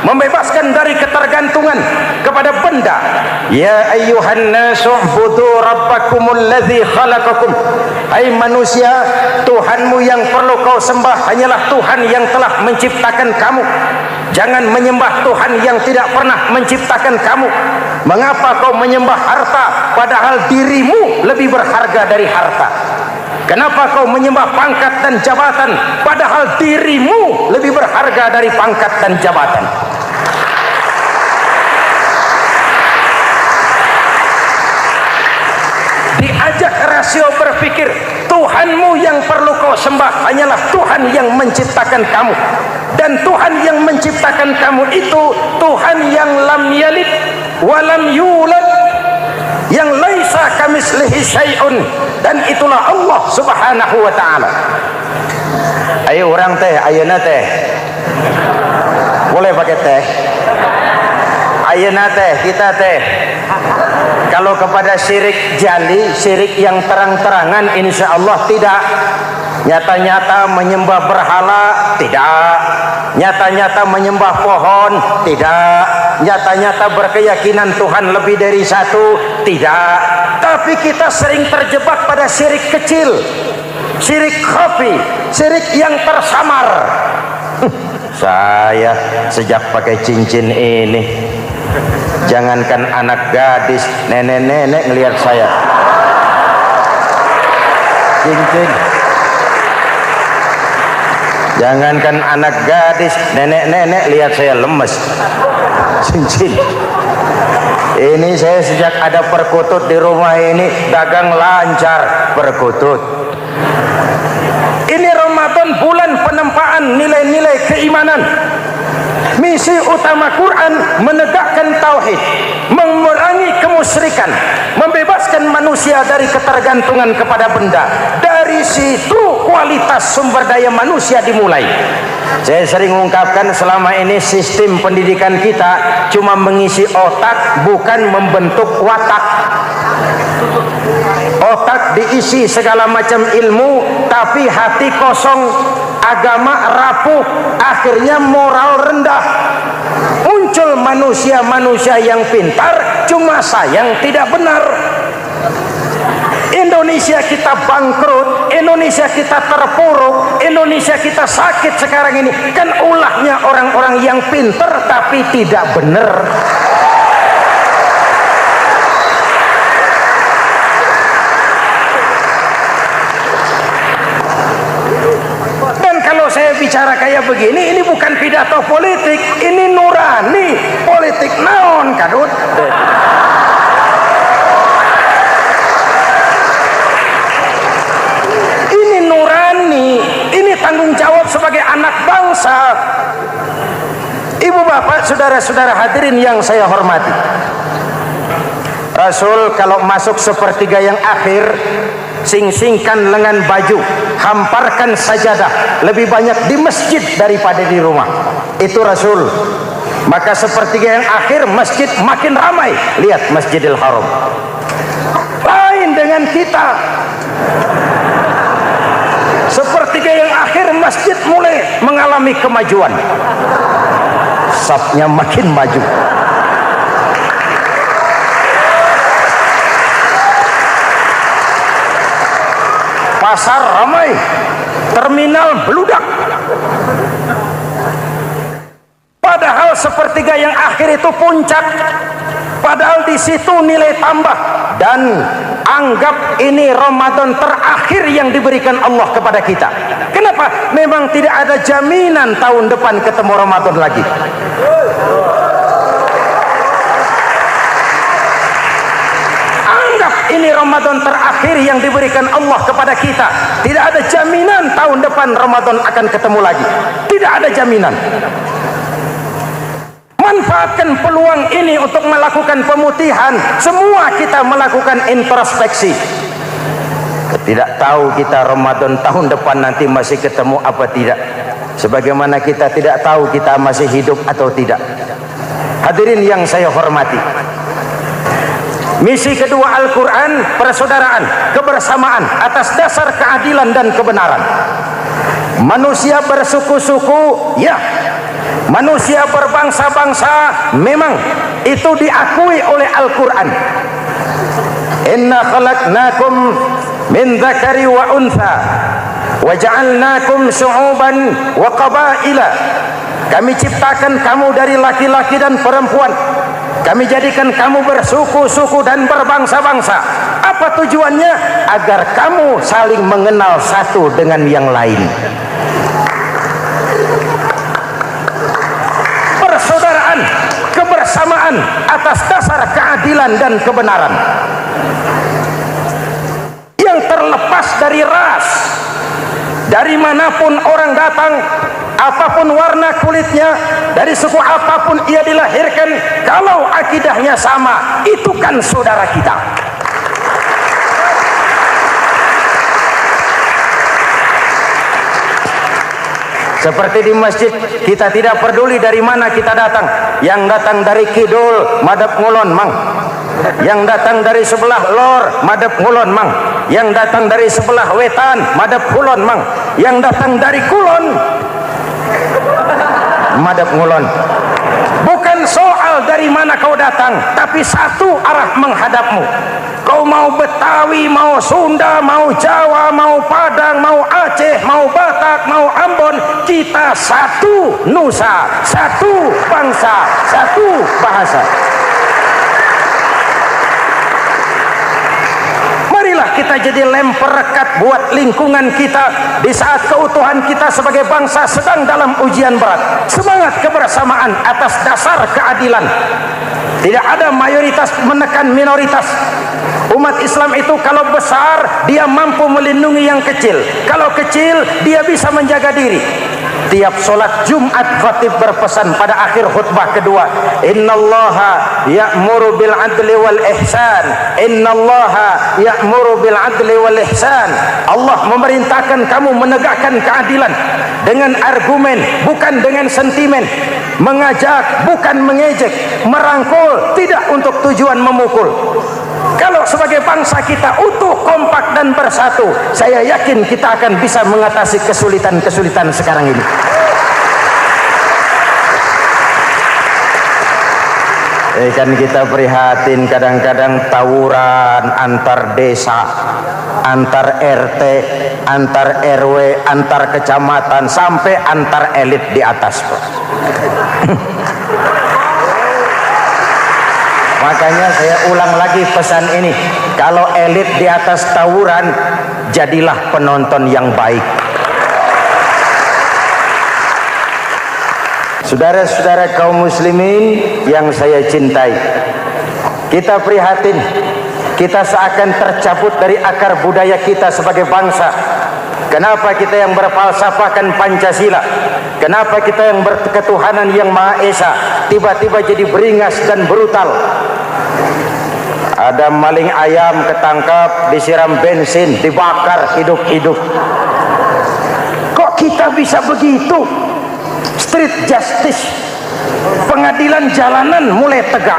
membebaskan dari ketergantungan kepada benda. Ya ayyuhan nasu ubudu rabbakumul ladzi khalaqakum. Hai manusia, Tuhanmu yang perlu kau sembah hanyalah Tuhan yang telah menciptakan kamu. Jangan menyembah Tuhan yang tidak pernah menciptakan kamu. Mengapa kau menyembah harta padahal dirimu lebih berharga dari harta? Kenapa kau menyembah pangkat dan jabatan padahal dirimu lebih berharga dari pangkat dan jabatan? Diajak rasio berpikir, Tuhanmu yang perlu kau sembah hanyalah Tuhan yang menciptakan kamu. Dan Tuhan yang menciptakan kamu itu Tuhan yang lam yalid wa lam yulad, yang laisa kamislihi syai'un, dan itulah Allah Subhanahu wa taala. Ayo orang teh, ayeuna teh. Boleh pakai teh. Ayeuna teh, kita teh. Kalau kepada syirik jali, syirik yang terang-terangan, insya Allah tidak. Nyata-nyata menyembah berhala, tidak. Nyata-nyata menyembah pohon, tidak. Nyata-nyata berkeyakinan Tuhan lebih dari satu, tidak. Tapi kita sering terjebak pada syirik kecil, syirik khafi, syirik yang tersamar. Saya sejak pakai cincin ini, jangankan anak gadis, nenek-nenek ngelihat saya cincin. Jangankan anak gadis, nenek-nenek lihat saya lemes cincin. Ini saya sejak ada perkutut di rumah ini dagang lancar perkutut. Ini Ramadan, bulan penempaan nilai-nilai keimanan. Misi utama Quran menegakkan tauhid, mengurangi kemusyrikan, membebaskan manusia dari ketergantungan kepada benda. Dari situ kualitas sumber daya manusia dimulai. Saya sering mengungkapkan selama ini sistem pendidikan kita cuma mengisi otak, bukan membentuk watak. Otak diisi segala macam ilmu, tapi hati kosong, agama rapuh, akhirnya moral rendah. Muncul manusia-manusia yang pintar, cuma sayang tidak benar. Indonesia kita bangkrut, Indonesia kita terpuruk, Indonesia kita sakit sekarang ini kan ulahnya orang-orang yang pintar tapi tidak benar. Saya bicara kayak begini, ini bukan pidato politik, ini nurani politik naon kadut. Ini nurani, ini tanggung jawab sebagai anak bangsa. Ibu bapak, saudara-saudara hadirin yang saya hormati, Rasul kalau masuk sepertiga yang akhir sing-singkan lengan baju, hamparkan sajadah, lebih banyak di masjid daripada di rumah. Itu Rasul. Maka sepertiga yang akhir masjid makin ramai. Lihat Masjidil Haram. Lain dengan kita. Sepertiga yang akhir masjid mulai mengalami kemajuan. Safnya makin maju. Pasar ramai, terminal beludak. Padahal sepertiga yang akhir itu puncak. Padahal di situ nilai tambah. Dan anggap ini Ramadan terakhir yang diberikan Allah kepada kita. Kenapa? Memang tidak ada jaminan tahun depan ketemu Ramadan lagi. Anggap ini Ramadan terakhir yang diberikan Allah kepada kita. Tidak ada jaminan tahun depan Ramadan akan ketemu lagi. Tidak ada jaminan. Manfaatkan peluang ini untuk melakukan pemutihan. Semua kita melakukan introspeksi. Tidak tahu kita Ramadan tahun depan nanti masih ketemu apa tidak. Sebagaimana kita tidak tahu kita masih hidup atau tidak. Hadirin yang saya hormati, misi kedua Al-Quran, persaudaraan, kebersamaan atas dasar keadilan dan kebenaran. Manusia bersuku-suku, ya. Manusia berbangsa-bangsa, memang itu diakui oleh Al-Quran. Inna khalaqnakum min dzakari wa untha wa ja'alnakum syu'uban wa qabaila. Kami ciptakan kamu dari laki-laki dan perempuan. Kami jadikan kamu bersuku-suku dan berbangsa-bangsa. Apa tujuannya? Agar kamu saling mengenal satu dengan yang lain. Persaudaraan, kebersamaan atas dasar keadilan dan kebenaran. Yang terlepas dari ras. Dari manapun orang datang, apapun warna kulitnya, dari suku apapun ia dilahirkan, kalau akidahnya sama, itu kan saudara kita. Seperti di masjid, kita tidak peduli dari mana kita datang. Yang datang dari kidul, madhab ngulon mang. Yang datang dari sebelah lor, madhab ngulon mang. Yang datang dari sebelah wetan, madhab kulon mang. Yang datang dari kulon, madhab ngulon. Bukan soal dari mana kau datang, tapi satu arah menghadapmu. Kau mau Betawi, mau Sunda, mau Jawa, mau Padang, mau Aceh, mau Batak, mau Ambon, kita satu nusa, satu bangsa, satu bahasa. Marilah kita jadi lem perekat buat lingkungan kita di saat keutuhan kita sebagai bangsa sedang dalam ujian berat. Semangat kebersamaan atas dasar keadilan. Tidak ada mayoritas menekan minoritas. Umat Islam itu kalau besar, dia mampu melindungi yang kecil. Kalau kecil, dia bisa menjaga diri. Tiap sholat Jumat khatib berpesan pada akhir khutbah kedua, innallaha ya'muru bil adli wal ihsan. Innallaha ya'muru bil adli wal ihsan. Allah memerintahkan kamu menegakkan keadilan dengan argumen, bukan dengan sentimen. Mengajak, bukan mengejek. Merangkul, tidak untuk tujuan memukul. Kalau sebagai bangsa kita utuh, kompak dan bersatu, saya yakin kita akan bisa mengatasi kesulitan-kesulitan sekarang ini. Kan kita prihatin kadang-kadang tawuran antar desa, antar RT, antar RW, antar kecamatan, sampai antar elit di atas. Makanya saya ulang lagi pesan ini. Kalau elit di atas tawuran, jadilah penonton yang baik. Saudara-saudara kaum muslimin yang saya cintai, kita prihatin, kita seakan tercabut dari akar budaya kita sebagai bangsa. Kenapa kita yang berfalsafahkan Pancasila, kenapa kita yang berketuhanan yang Maha Esa tiba-tiba jadi beringas dan brutal? Ada maling ayam ketangkap, disiram bensin, dibakar hidup-hidup. Kok kita bisa begitu? Street justice, pengadilan jalanan mulai tegak.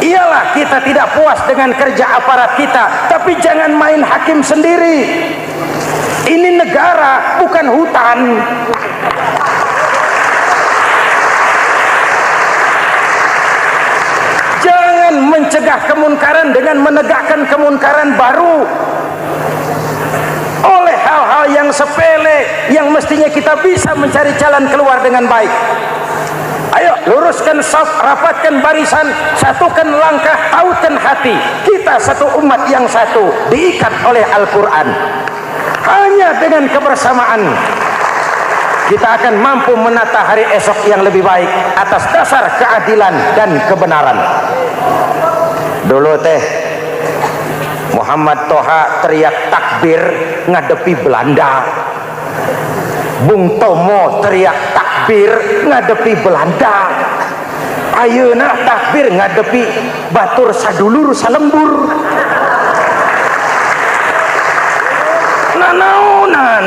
Iyalah kita tidak puas dengan kerja aparat kita, tapi jangan main hakim sendiri. Ini negara, bukan hutan. Jangan mencegah kemunkaran dengan menegakkan kemunkaran baru. Oleh hal-hal yang sepele yang mestinya kita bisa mencari jalan keluar dengan baik. Ayo luruskan saf, rapatkan barisan, satukan langkah, tautkan hati. Kita satu umat yang satu, diikat oleh Al-Quran. Hanya dengan kebersamaan kita akan mampu menata hari esok yang lebih baik atas dasar keadilan dan kebenaran. Dulu teh Muhammad Toha teriak takbir ngadepi Belanda. Bung Tomo teriak takbir ngadepi Belanda. Ayeuna takbir ngadepi batur sadulur salembur. Nanaonan.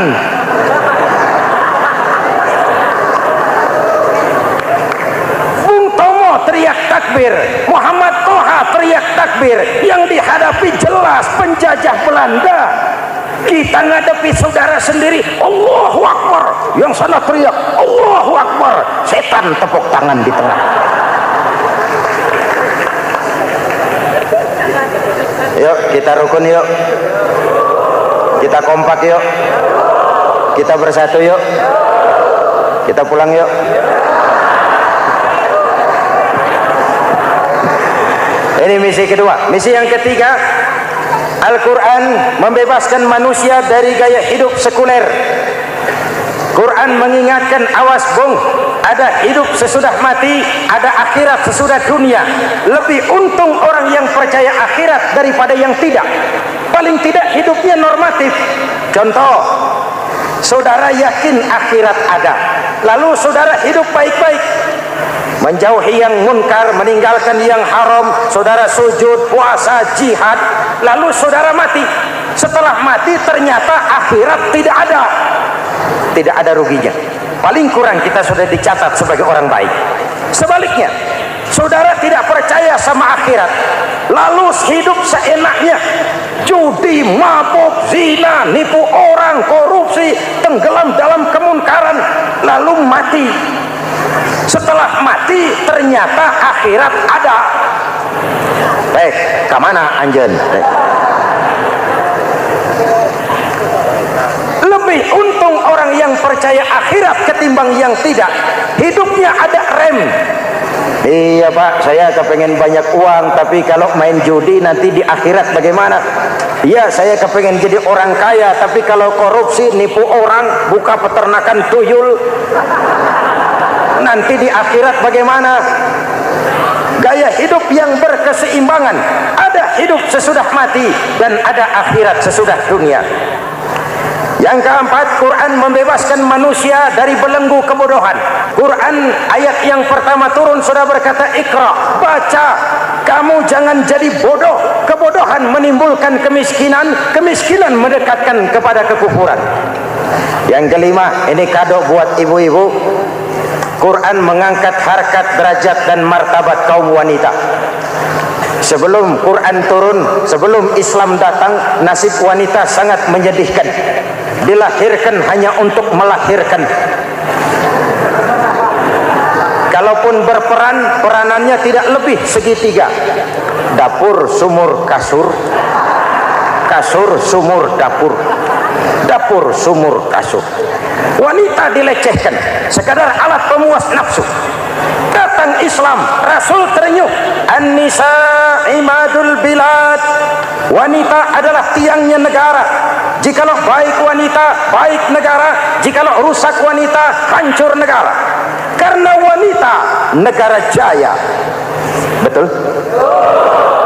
Bung Tomo teriak takbir, Muhammad Toha teriak takbir, yang dihadapi jelas penjajah Belanda. Kita ngadepi saudara sendiri, Allahu Akbar, yang sana teriak Allahu Akbar, setan tepuk tangan di tengah. Yuk kita rukun, yuk kita kompak, yuk kita bersatu, yuk kita pulang, yuk. Ini misi kedua. Misi yang ketiga, Al-Quran membebaskan manusia dari gaya hidup sekuler. Quran mengingatkan, awas bung, ada hidup sesudah mati, ada akhirat sesudah dunia. Lebih untung orang yang percaya akhirat daripada yang tidak. Paling tidak hidupnya normatif. Contoh, saudara yakin akhirat ada, lalu saudara hidup baik-baik, menjauhi yang munkar, meninggalkan yang haram, saudara sujud, puasa, jihad, lalu saudara mati. Setelah mati ternyata akhirat tidak ada. Tidak ada ruginya. Paling kurang kita sudah dicatat sebagai orang baik. Sebaliknya, saudara tidak percaya sama akhirat, lalu hidup seenaknya, judi, mabuk, zina, nipu orang, korupsi, tenggelam dalam kemunkaran, lalu mati. Setelah mati ternyata akhirat ada. Baik, kemana anjen? Lebih untung orang yang percaya akhirat ketimbang yang tidak. Hidupnya ada rem. Iya pak, saya kepengen banyak uang, tapi kalau main judi nanti di akhirat bagaimana? Iya, saya kepengen jadi orang kaya, tapi kalau korupsi, nipu orang, buka peternakan tuyul, nanti di akhirat bagaimana? Gaya hidup yang berkeseimbangan. Ada hidup sesudah mati dan ada akhirat sesudah dunia. Yang keempat, Quran membebaskan manusia dari belenggu kebodohan. Quran ayat yang pertama turun sudah berkata, Iqra, baca, kamu jangan jadi bodoh. Kebodohan menimbulkan kemiskinan, kemiskinan mendekatkan kepada kekufuran. Yang kelima, ini kado buat ibu-ibu, Quran mengangkat harkat, derajat dan martabat kaum wanita. Sebelum Quran turun, sebelum Islam datang, nasib wanita sangat menyedihkan. Dilahirkan hanya untuk melahirkan. Kalaupun berperan, peranannya tidak lebih segitiga. Dapur, sumur, kasur. Kasur, sumur, dapur. Dapur, sumur, kasur. Wanita dilecehkan, sekadar alat pemuas nafsu. Datang Islam, Rasul terenyuh, An-nisa imadul bilad. Wanita adalah tiangnya negara. Jikalau baik wanita, baik negara. Jikalau rusak wanita, hancur negara. Karena wanita, negara jaya. Betul?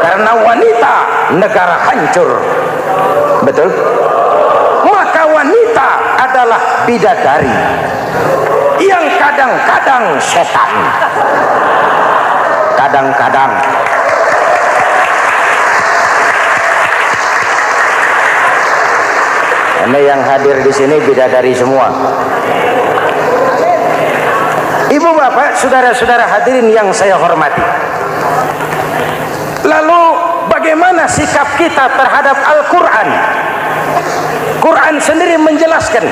Karena wanita, negara hancur. Betul? Maka wanita adalah bidadari yang kadang-kadang setan. Kadang-kadang Ini yang hadir di sini bidadari semua. Ibu bapak, saudara-saudara hadirin yang saya hormati. Lalu bagaimana sikap kita terhadap Al-Quran? Quran sendiri menjelaskan,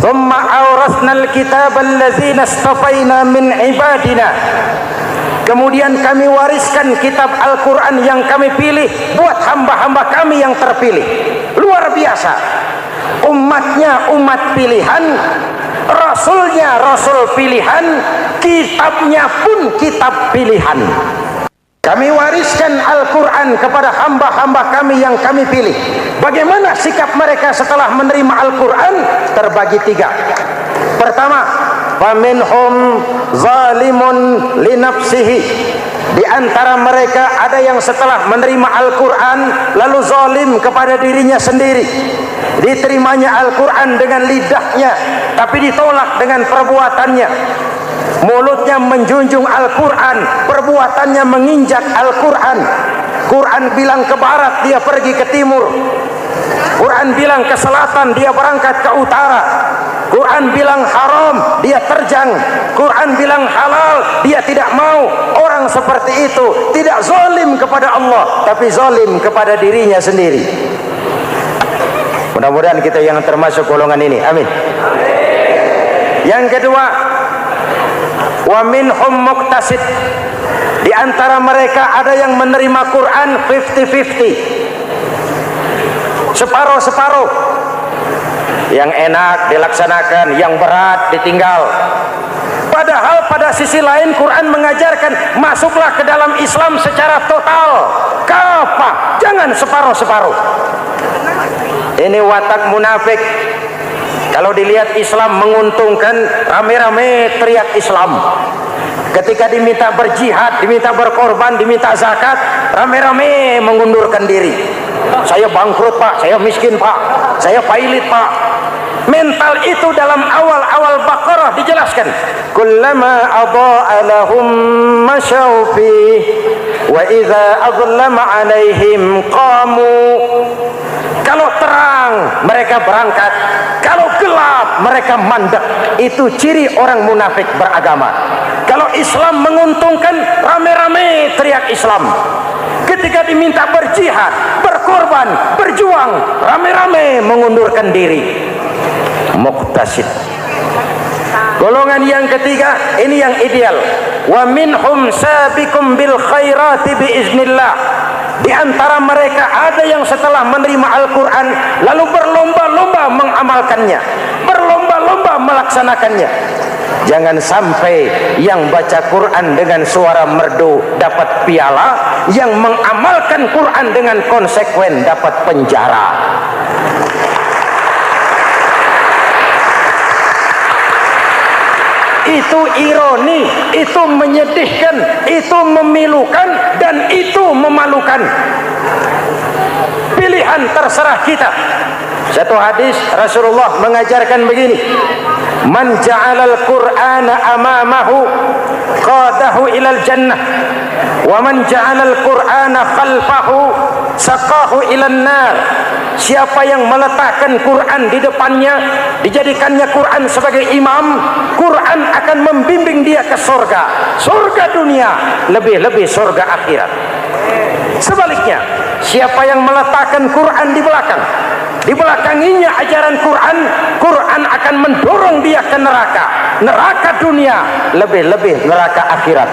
"Tsumma awrasnal kitaba allazina istafaina min ibadina." Kemudian kami wariskan kitab Al-Quran yang kami pilih buat hamba-hamba kami yang terpilih. Luar biasa. Umatnya umat pilihan, rasulnya rasul pilihan, kitabnya pun kitab pilihan. Kami wariskan Al-Quran kepada hamba-hamba kami yang kami pilih. Bagaimana sikap mereka setelah menerima Al-Quran? Terbagi tiga. Pertama, faminhum zalimun li nafsihi. Di antara mereka ada yang setelah menerima Al-Quran lalu zalim kepada dirinya sendiri. Diterimanya Al-Quran dengan lidahnya, tapi ditolak dengan perbuatannya. Mulutnya menjunjung Al-Quran, perbuatannya menginjak Al-Quran. Quran bilang ke barat, dia pergi ke timur. Quran bilang ke selatan, dia berangkat ke utara. Quran bilang haram, dia terjang. Quran bilang halal, dia tidak mau. Orang seperti itu tidak zalim kepada Allah, tapi zalim kepada dirinya sendiri. Mudah-mudahan kita yang termasuk golongan ini. Amin. Yang kedua, wa minhum muqtasid. Di antara mereka ada yang menerima Quran 50-50. Separuh-separuh. Yang enak dilaksanakan, yang berat ditinggal. Padahal pada sisi lain Quran mengajarkan masuklah ke dalam Islam secara total. Kafah, jangan separuh-separuh. Ini watak munafik. Kalau dilihat Islam menguntungkan, rame-rame teriak Islam. Ketika diminta berjihad, diminta berkorban, diminta zakat, rame-rame mengundurkan diri. Saya bangkrut pak, saya miskin pak, saya pailit pak. Mental itu dalam awal-awal Baqarah dijelaskan. Kullama adha'a lahum masyaw fi wa idza adlama alaihim qamu. Kalau terang mereka berangkat, kalau gelap mereka mandek. Itu ciri orang munafik beragama. Kalau Islam menguntungkan, rame-rame teriak Islam. Ketika diminta berjihad, berkorban, berjuang, rame-rame mengundurkan diri. Muqtasid. Golongan yang ketiga, ini yang ideal. Wa minhum sabiqum bil khairati biiznillah. Di antara mereka ada yang setelah menerima Al-Quran lalu berlomba-lomba mengamalkannya, berlomba-lomba melaksanakannya. Jangan sampai yang baca Quran dengan suara merdu dapat piala, yang mengamalkan Quran dengan konsekuen dapat penjara. Itu ironi, itu menyedihkan, itu memilukan, dan itu memalukan. Pilihan terserah kita. Satu hadis Rasulullah mengajarkan begini, man ja'alal qur'ana amamahu qadahu ilal jannah wa man ja'alal qur'ana khalfahu saqahu ilan nar. Siapa yang meletakkan Quran di depannya, dijadikannya Quran sebagai imam, Quran akan membimbing dia ke surga, surga dunia, lebih-lebih surga akhirat. Sebaliknya, siapa yang meletakkan Quran di belakang, dibelakanginya ajaran Quran, Quran akan mendorong dia ke neraka, neraka dunia, lebih-lebih neraka akhirat.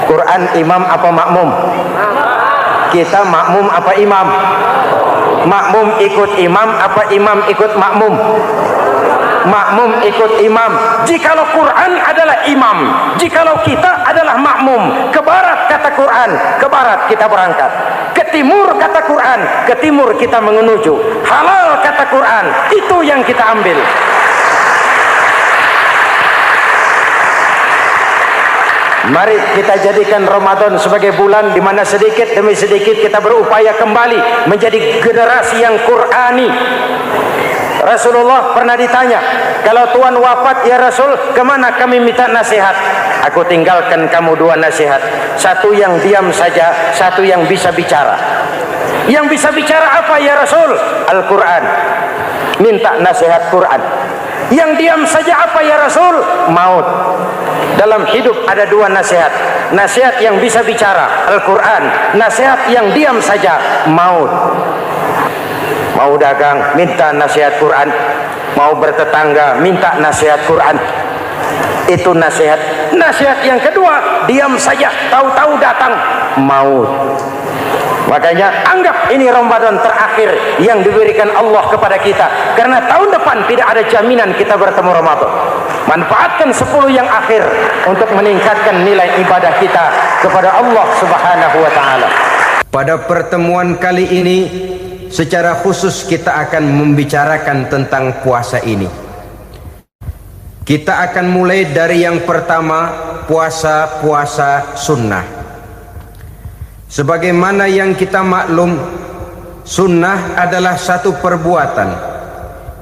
Quran imam apa makmum? Kita makmum apa imam? Makmum ikut imam apa imam ikut makmum? Makmum ikut imam. Jikalau Quran adalah imam, jikalau kita adalah makmum. Ke barat kata Quran, ke barat kita berangkat. Ke timur kata Quran, ke timur kita menuju. Halal kata Quran, itu yang kita ambil. Mari kita jadikan Ramadan sebagai bulan di mana sedikit demi sedikit kita berupaya kembali menjadi generasi yang Qurani. Rasulullah pernah ditanya, kalau Tuhan wafat ya Rasul, kemana kami minta nasihat? Aku tinggalkan kamu dua nasihat, satu yang diam saja, satu yang bisa bicara. Yang bisa bicara apa ya Rasul? Al-Quran. minta nasihat Quran. Yang diam saja apa ya Rasul? Maut. Dalam hidup ada dua nasihat. Nasihat yang bisa bicara, Al-Quran. Nasihat yang diam saja, maut. Mau dagang, minta nasihat Quran. Mau bertetangga, minta nasihat Quran. Itu nasihat. Nasihat yang kedua, diam saja, tahu-tahu datang maut. Makanya anggap ini Ramadan terakhir yang diberikan Allah kepada kita, karena tahun depan tidak ada jaminan kita bertemu Ramadan. Manfaatkan 10 yang akhir untuk meningkatkan nilai ibadah kita kepada Allah Subhanahu wa taala. Pada pertemuan kali ini secara khusus kita akan membicarakan tentang puasa ini. Kita akan mulai dari yang pertama, puasa sunnah. Sebagaimana yang kita maklum, sunnah adalah satu perbuatan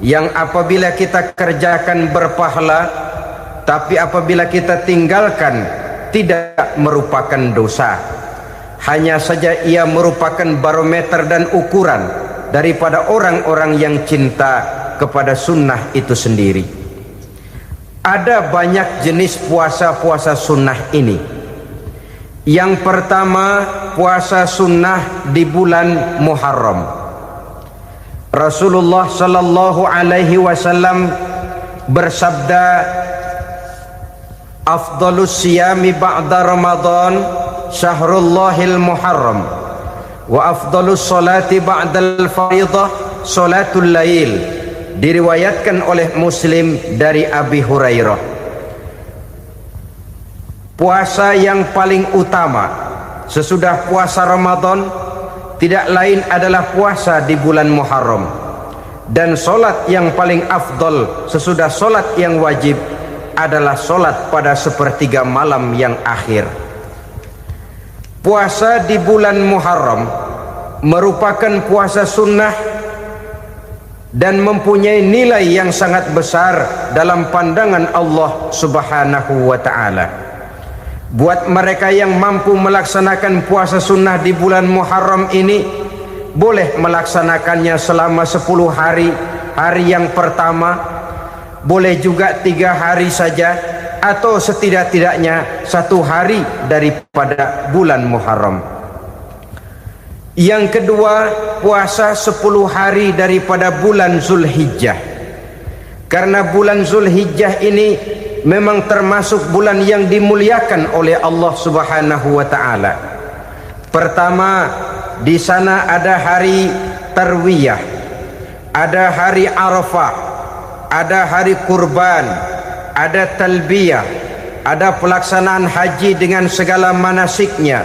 yang apabila kita kerjakan berpahala, tapi apabila kita tinggalkan tidak merupakan dosa. Hanya saja ia merupakan barometer dan ukuran daripada orang-orang yang cinta kepada sunnah itu sendiri. Ada banyak jenis puasa sunnah ini. Yang pertama, puasa sunnah di bulan Muharram. Rasulullah sallallahu alaihi wasallam bersabda, "Afdhalus siyami ba'da Ramadan syahrullahil Muharram, wa afdhalus salati ba'dal fardhah salatul lail." Diriwayatkan oleh Muslim dari Abi Hurairah. Puasa yang paling utama sesudah puasa Ramadan tidak lain adalah puasa di bulan Muharram, dan solat yang paling afdol sesudah solat yang wajib adalah solat pada sepertiga malam yang akhir. Puasa di bulan Muharram merupakan puasa sunnah dan mempunyai nilai yang sangat besar dalam pandangan Allah Subhanahu wa ta'ala. Buat mereka yang mampu melaksanakan puasa sunnah di bulan Muharram ini, boleh melaksanakannya selama 10 hari. Hari yang pertama, boleh juga 3 hari saja, atau setidak-tidaknya 1 hari daripada bulan Muharram. Yang kedua, puasa 10 hari daripada bulan Zulhijjah. Karena bulan Zulhijjah ini memang termasuk bulan yang dimuliakan oleh Allah Subhanahu wa taala. Pertama, di sana ada hari Tarwiyah, ada hari Arafah, ada hari kurban, ada talbiyah, ada pelaksanaan haji dengan segala manasiknya.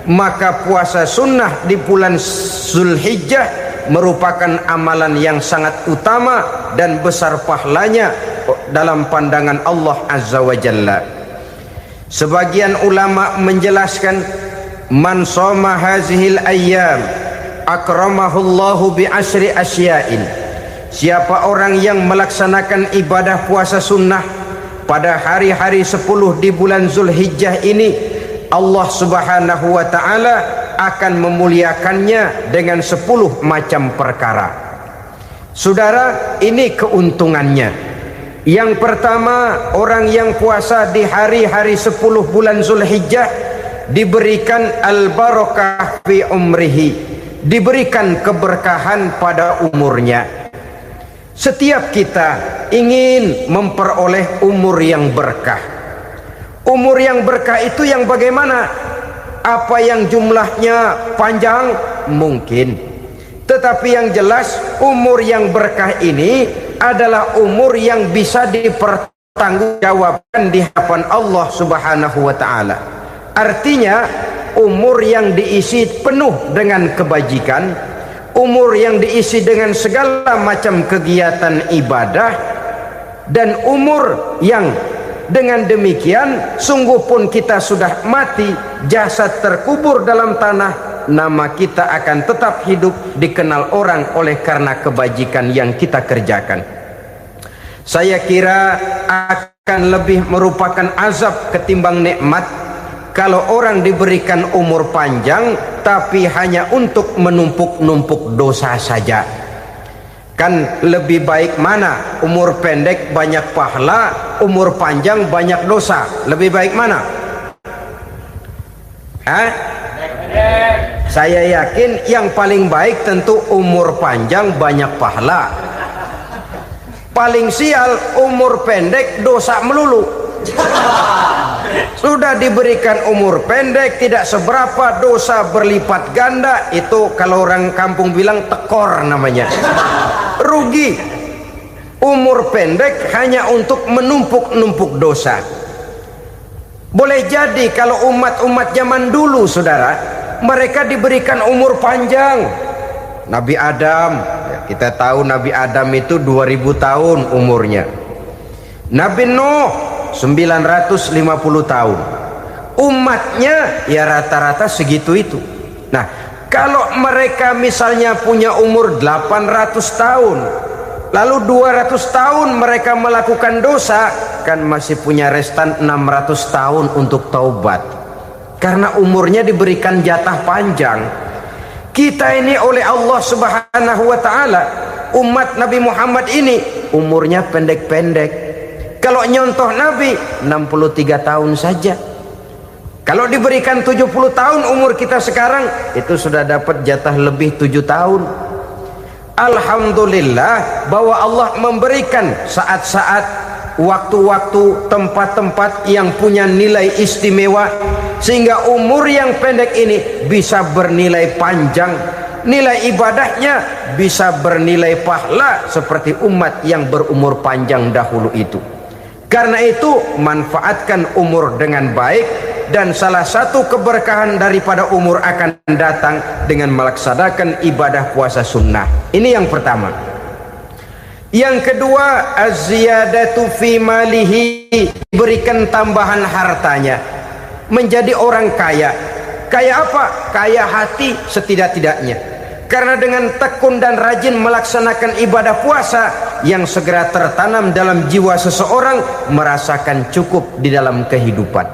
Maka puasa sunnah di bulan Zulhijjah merupakan amalan yang sangat utama dan besar pahalanya dalam pandangan Allah Azza wa Jalla. Sebagian ulama menjelaskan, man shoma hazihil ayyam akramahullahu bi asyri asya'in. Siapa orang yang melaksanakan ibadah puasa sunnah pada hari-hari 10 di bulan Zulhijjah ini, Allah Subhanahu wa ta'ala akan memuliakannya dengan 10 macam perkara. Saudara, ini keuntungannya. Yang pertama, orang yang puasa di hari-hari 10 bulan Zulhijjah diberikan al-barakah fi umrihi, diberikan keberkahan pada umurnya. Setiap kita ingin memperoleh umur yang berkah. Umur yang berkah itu yang bagaimana? Apa yang jumlahnya panjang? Mungkin. Tetapi yang jelas, umur yang berkah ini adalah umur yang bisa dipertanggungjawabkan di hadapan Allah Subhanahu wa ta'ala. Artinya, umur yang diisi penuh dengan kebajikan, umur yang diisi dengan segala macam kegiatan ibadah, dan umur yang dengan demikian sungguh pun kita sudah mati, jasad terkubur dalam tanah, nama kita akan tetap hidup, dikenal orang oleh karena kebajikan yang kita kerjakan. Saya kira akan lebih merupakan azab ketimbang nikmat kalau orang diberikan umur panjang tapi hanya untuk menumpuk-numpuk dosa saja. Kan lebih baik mana? Umur pendek banyak pahala, umur panjang banyak dosa. Lebih baik mana? Saya yakin yang paling baik tentu umur panjang banyak pahala. Paling sial umur pendek dosa melulu. Sudah diberikan umur pendek tidak seberapa, dosa berlipat ganda. Itu kalau orang kampung bilang tekor namanya. Rugi. Umur pendek hanya untuk menumpuk-numpuk dosa. Boleh jadi kalau umat-umat zaman dulu, saudara, mereka diberikan umur panjang. Nabi Adam, kita tahu Nabi Adam itu 2000 tahun umurnya. Nabi Nuh 950 tahun. Umatnya ya rata-rata segitu itu. Nah, kalau mereka misalnya punya umur 800 tahun, lalu 200 tahun mereka melakukan dosa, kan masih punya restan 600 tahun untuk taubat. Karena umurnya diberikan jatah panjang. Kita ini oleh Allah Subhanahu wa taala, umat Nabi Muhammad ini umurnya pendek-pendek. Kalau nyontoh Nabi 63 tahun saja. Kalau diberikan 70 tahun umur kita sekarang, itu sudah dapat jatah lebih 7 tahun. Alhamdulillah bahwa Allah memberikan saat-saat, waktu-waktu, tempat-tempat yang punya nilai istimewa, sehingga umur yang pendek ini bisa bernilai panjang, nilai ibadahnya bisa bernilai pahala seperti umat yang berumur panjang dahulu itu. Karena itu manfaatkan umur dengan baik, dan salah satu keberkahan daripada umur akan datang dengan melaksanakan ibadah puasa sunnah. Ini yang pertama. Yang kedua, az-ziyadatu fi malihi, berikan tambahan hartanya, menjadi orang kaya. Kaya apa? Kaya hati setidak-tidaknya. Karena dengan tekun dan rajin melaksanakan ibadah puasa, yang segera tertanam dalam jiwa seseorang merasakan cukup di dalam kehidupan.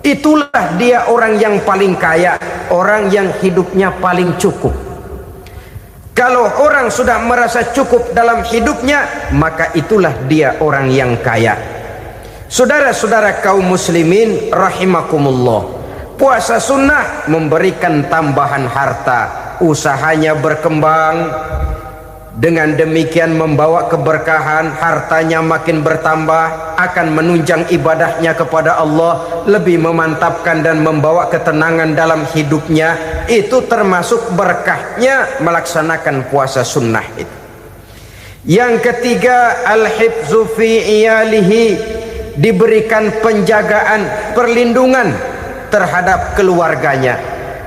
Itulah dia orang yang paling kaya, orang yang hidupnya paling cukup. Kalau orang sudah merasa cukup dalam hidupnya, maka itulah dia orang yang kaya. Saudara-saudara kaum muslimin rahimakumullah, puasa sunnah memberikan tambahan harta, usahanya berkembang, dengan demikian membawa keberkahan, hartanya makin bertambah, akan menunjang ibadahnya kepada Allah, lebih memantapkan dan membawa ketenangan dalam hidupnya. Itu termasuk berkahnya melaksanakan puasa sunnah itu. Yang ketiga, al-hifzu fi iyalihi, diberikan penjagaan, perlindungan terhadap keluarganya,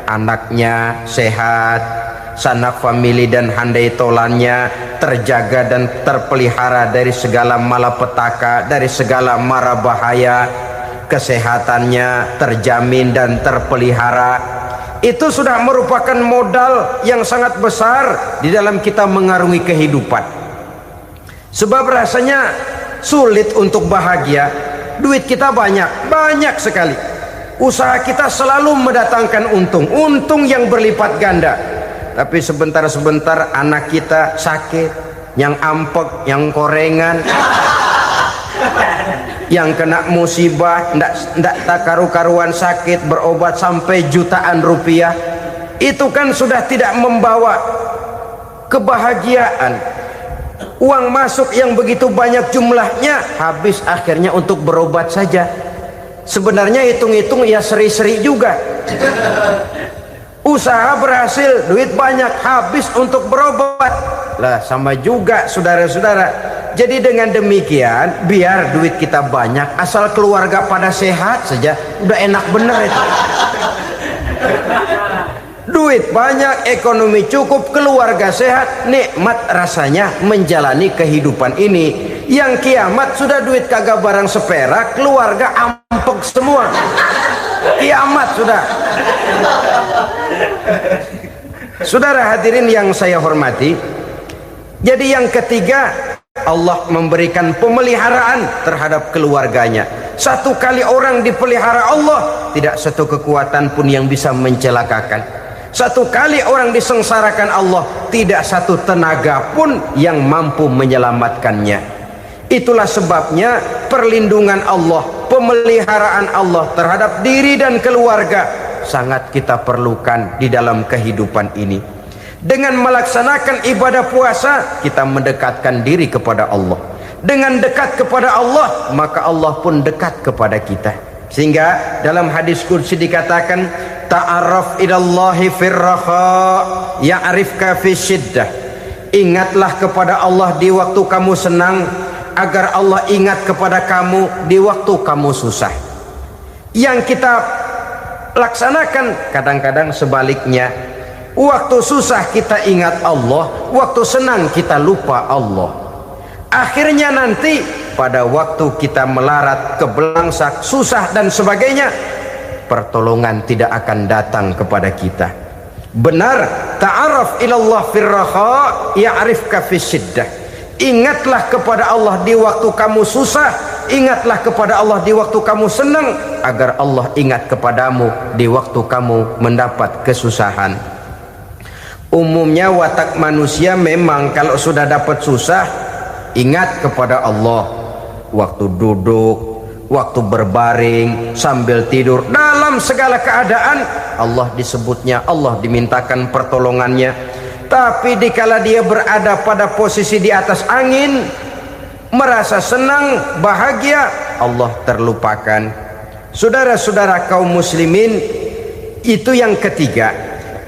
anaknya sehat, sanak famili dan handai tolannya terjaga dan terpelihara dari segala malapetaka, dari segala mara bahaya, kesehatannya terjamin dan terpelihara. Itu sudah merupakan modal yang sangat besar di dalam kita mengarungi kehidupan. Sebab rasanya sulit untuk bahagia, duit kita banyak sekali, usaha kita selalu mendatangkan untung yang berlipat ganda. Tapi sebentar-sebentar anak kita sakit, yang ampek, yang korengan, yang kena musibah, ndak tak karu-karuan sakit, berobat sampai jutaan rupiah. Itu kan sudah tidak membawa kebahagiaan. Uang masuk yang begitu banyak jumlahnya, habis akhirnya untuk berobat saja. Sebenarnya hitung-hitung ya seri-seri juga. Usaha berhasil, duit banyak, habis untuk berobat. Lah sama juga saudara-saudara. Jadi dengan demikian, biar duit kita banyak, asal keluarga pada sehat saja, udah enak bener itu. Duit banyak, ekonomi cukup, keluarga sehat, nikmat rasanya menjalani kehidupan ini. Yang kiamat sudah duit kagak barang seperak, keluarga ampek semua. Kiamat sudah. Saudara hadirin yang saya hormati, jadi yang ketiga, Allah memberikan pemeliharaan terhadap keluarganya. Satu kali orang dipelihara Allah, tidak satu kekuatan pun yang bisa mencelakakan. Satu kali orang disengsarakan Allah, tidak satu tenaga pun yang mampu menyelamatkannya. Itulah sebabnya perlindungan Allah, pemeliharaan Allah terhadap diri dan keluarga sangat kita perlukan di dalam kehidupan ini. Dengan melaksanakan ibadah puasa, kita mendekatkan diri kepada Allah. Dengan dekat kepada Allah, maka Allah pun dekat kepada kita. Sehingga dalam hadis qudsi dikatakan, ta'arraf ilallahi firraha ya'rifka fi syiddah. Ingatlah kepada Allah di waktu kamu senang, agar Allah ingat kepada kamu di waktu kamu susah. Yang kita laksanakan kadang-kadang sebaliknya. Waktu susah kita ingat Allah, waktu senang kita lupa Allah. Akhirnya nanti pada waktu kita melarat, kebelangsak, susah dan sebagainya, pertolongan tidak akan datang kepada kita. Benar, ta'arraf ilallah firraha ya'rifka fi syiddah. Ingatlah kepada Allah di waktu kamu susah, ingatlah kepada Allah di waktu kamu senang, agar Allah ingat kepadamu di waktu kamu mendapat kesusahan. Umumnya watak manusia memang kalau sudah dapat susah, ingat kepada Allah. Waktu duduk, waktu berbaring, sambil tidur, dalam segala keadaan Allah disebutnya, Allah dimintakan pertolongannya. Tapi dikala dia berada pada posisi di atas angin, merasa senang, bahagia, Allah terlupakan. Saudara-saudara kaum muslimin, itu yang ketiga.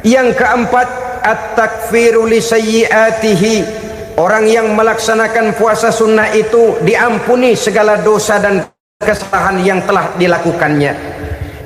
Yang keempat, at-takfiru li sayyiatihi. Orang yang melaksanakan puasa sunnah itu diampuni segala dosa dan kesalahan yang telah dilakukannya.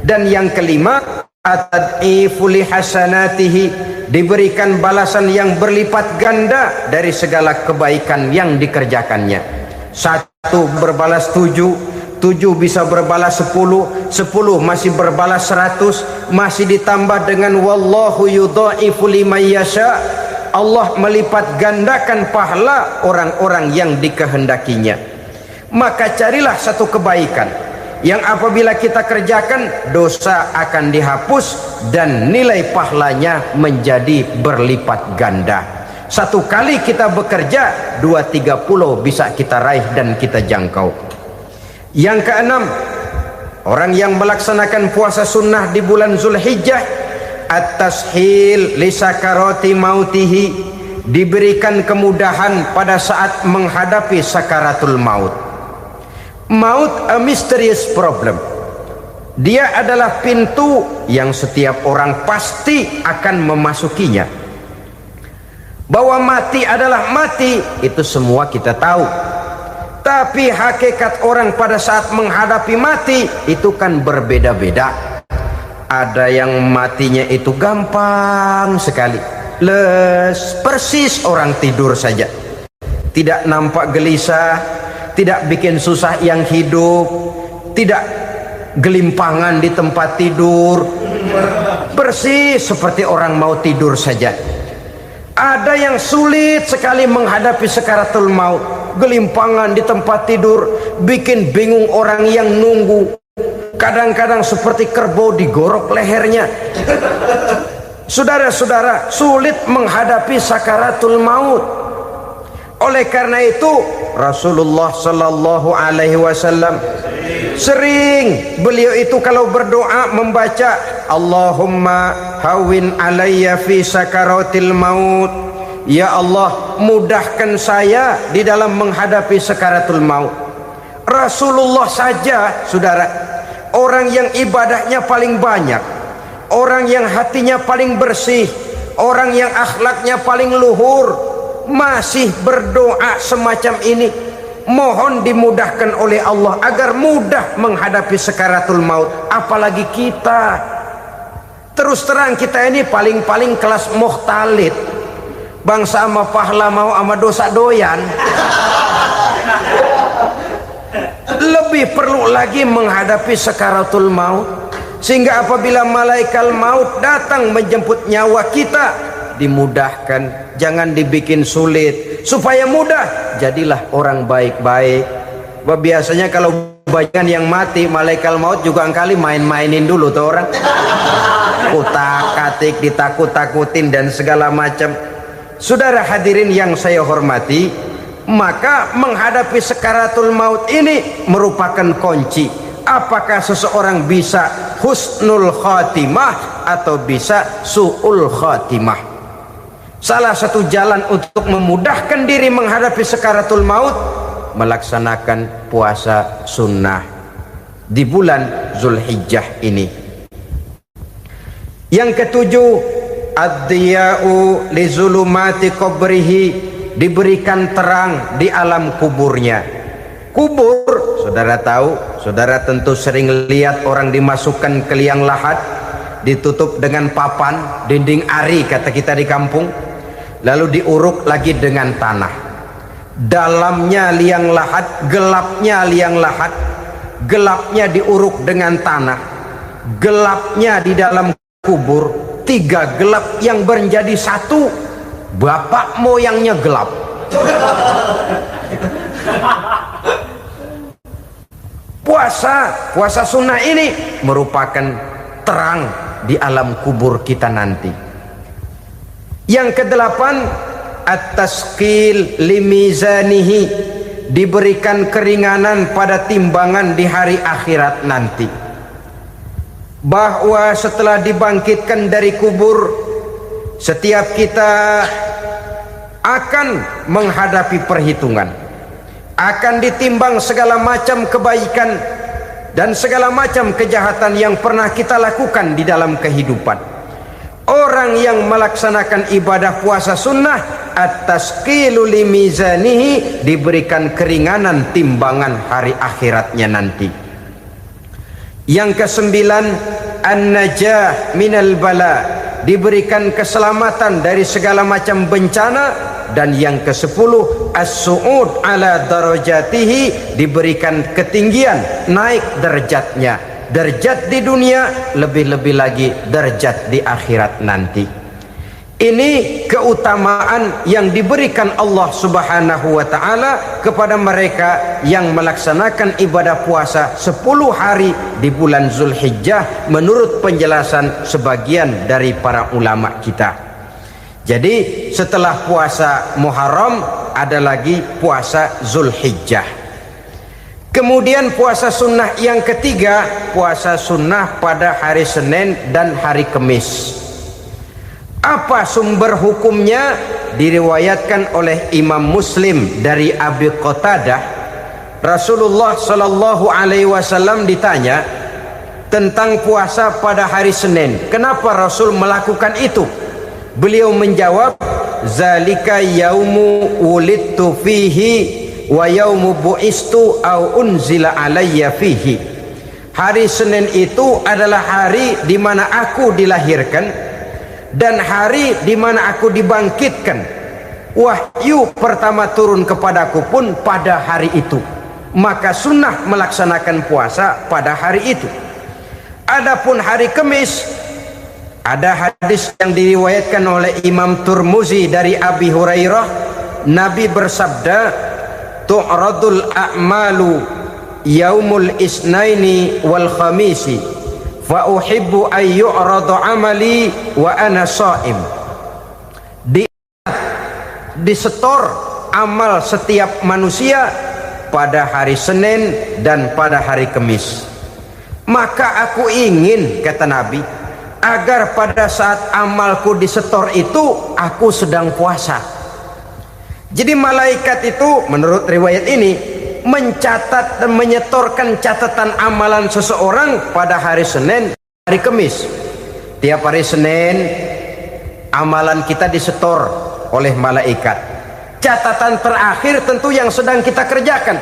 Dan yang kelima, at-tad'ifu li hasanatihi, diberikan balasan yang berlipat ganda dari segala kebaikan yang dikerjakannya. 1 berbalas 7, 7 bisa berbalas 10, 10 masih berbalas 100, masih ditambah dengan wallahu yudha'ifu liman yasha. Allah melipat gandakan pahala orang-orang yang dikehendakinya. Maka carilah satu kebaikan yang apabila kita kerjakan, dosa akan dihapus dan nilai pahalanya menjadi berlipat ganda. 1 kali kita bekerja, 2-3 pulau bisa kita raih dan kita jangkau. Yang keenam, orang yang melaksanakan puasa sunnah di bulan Zulhijjah, at-tashil li sakarati mautihi, diberikan kemudahan pada saat menghadapi sakaratul maut. Maut a mysterious problem. Dia adalah pintu yang setiap orang pasti akan memasukinya. Bahwa mati adalah mati, itu semua kita tahu. Tapi hakikat orang pada saat menghadapi mati itu kan berbeda-beda. Ada yang matinya itu gampang sekali, persis orang tidur saja, tidak nampak gelisah, tidak bikin susah yang hidup, tidak gelimpangan di tempat tidur, persis seperti orang mau tidur saja. Ada yang sulit sekali menghadapi sakaratul maut, gelimpangan di tempat tidur, bikin bingung orang yang nunggu. Kadang-kadang seperti kerbau digorok lehernya. Saudara-saudara, sulit menghadapi sakaratul maut. Oleh karena itu Rasulullah sallallahu alaihi wasallam sering beliau itu kalau berdoa membaca Allahumma hawin alayya fi sakaratil maut. Ya Allah, mudahkan saya di dalam menghadapi sakaratul maut. Rasulullah saja, saudara, orang yang ibadahnya paling banyak, orang yang hatinya paling bersih, orang yang akhlaknya paling luhur, masih berdoa semacam ini, mohon dimudahkan oleh Allah agar mudah menghadapi sakaratul maut. Apalagi kita, terus terang kita ini paling-paling kelas muhtalid, bangsa sama pahala mau sama dosa doyan. Lebih perlu lagi menghadapi sakaratul maut, sehingga apabila malaikat maut datang menjemput nyawa kita, dimudahkan, jangan dibikin sulit, supaya mudah. Jadilah orang baik-baik. Biasanya kalau banyak yang mati, malaikat maut juga kali main-mainin dulu tuh orang. Kutak-katik, ditakut-takutin dan segala macam. Saudara hadirin yang saya hormati, maka menghadapi sakaratul maut ini merupakan kunci. Apakah seseorang bisa husnul khatimah atau bisa su'ul khatimah? Salah satu jalan untuk memudahkan diri menghadapi sakaratul maut, melaksanakan puasa sunnah di bulan Zulhijjah ini. Yang ketujuh, ad-diya'u li zulumati qabrihi, diberikan terang di alam kuburnya. Kubur, saudara tahu, saudara tentu sering lihat orang dimasukkan ke liang lahat, ditutup dengan papan, dinding ari kata kita di kampung, lalu diuruk lagi dengan tanah. Dalamnya liang lahat, gelapnya liang lahat, gelapnya diuruk dengan tanah, gelapnya di dalam kubur, tiga gelap yang menjadi satu. Bapak moyangnya gelap. Puasa sunnah ini merupakan terang di alam kubur kita nanti. Yang kedelapan, at-tasqil limizanihi, diberikan keringanan pada timbangan di hari akhirat nanti. Bahwa setelah dibangkitkan dari kubur, setiap kita akan menghadapi perhitungan, akan ditimbang segala macam kebaikan dan segala macam kejahatan yang pernah kita lakukan di dalam kehidupan. Orang yang melaksanakan ibadah puasa sunnah, at-tasqilu limizanihi, diberikan keringanan timbangan hari akhiratnya nanti. Yang kesembilan, an-najah minal bala, diberikan keselamatan dari segala macam bencana. Dan yang ke-10, as-su'ud ala darajatihi, diberikan ketinggian, naik derajatnya, derajat di dunia, lebih-lebih lagi derajat di akhirat nanti. Ini keutamaan yang diberikan Allah Subhanahu wa ta'ala kepada mereka yang melaksanakan ibadah puasa 10 hari di bulan Zulhijjah menurut penjelasan sebagian dari para ulama kita. Jadi setelah puasa Muharram ada lagi puasa Zulhijjah. Kemudian puasa sunnah yang ketiga, puasa sunnah pada hari Senin dan hari Kamis. Apa sumber hukumnya? Diriwayatkan oleh Imam Muslim dari Abi Qatadah, Rasulullah sallallahu alaihi wasallam ditanya tentang puasa pada hari Senin. Kenapa Rasul melakukan itu? Beliau menjawab, zalika yaumu wulidtu fihi wa yaumu bu'istu au unzila alayya fihi. Hari Senin itu adalah hari di mana aku dilahirkan dan hari di mana aku dibangkitkan. Wahyu pertama turun kepadaku pun pada hari itu. Maka sunnah melaksanakan puasa pada hari itu. Adapun hari Kamis, ada hadis yang diriwayatkan oleh Imam Turmuzi dari Abi Hurairah, Nabi bersabda, tu'radul a'malu yaumul isnaini wal khamisi fa uhibbu ay yu'rada amali wa ana sha'im. Disetor amal setiap manusia pada hari Senin dan pada hari Kamis. Maka aku ingin, kata Nabi, agar pada saat amalku disetor itu aku sedang puasa. Jadi malaikat itu menurut riwayat ini mencatat dan menyetorkan catatan amalan seseorang pada hari Senin, hari Kamis. Tiap hari Senin amalan kita disetor oleh malaikat. Catatan terakhir tentu yang sedang kita kerjakan,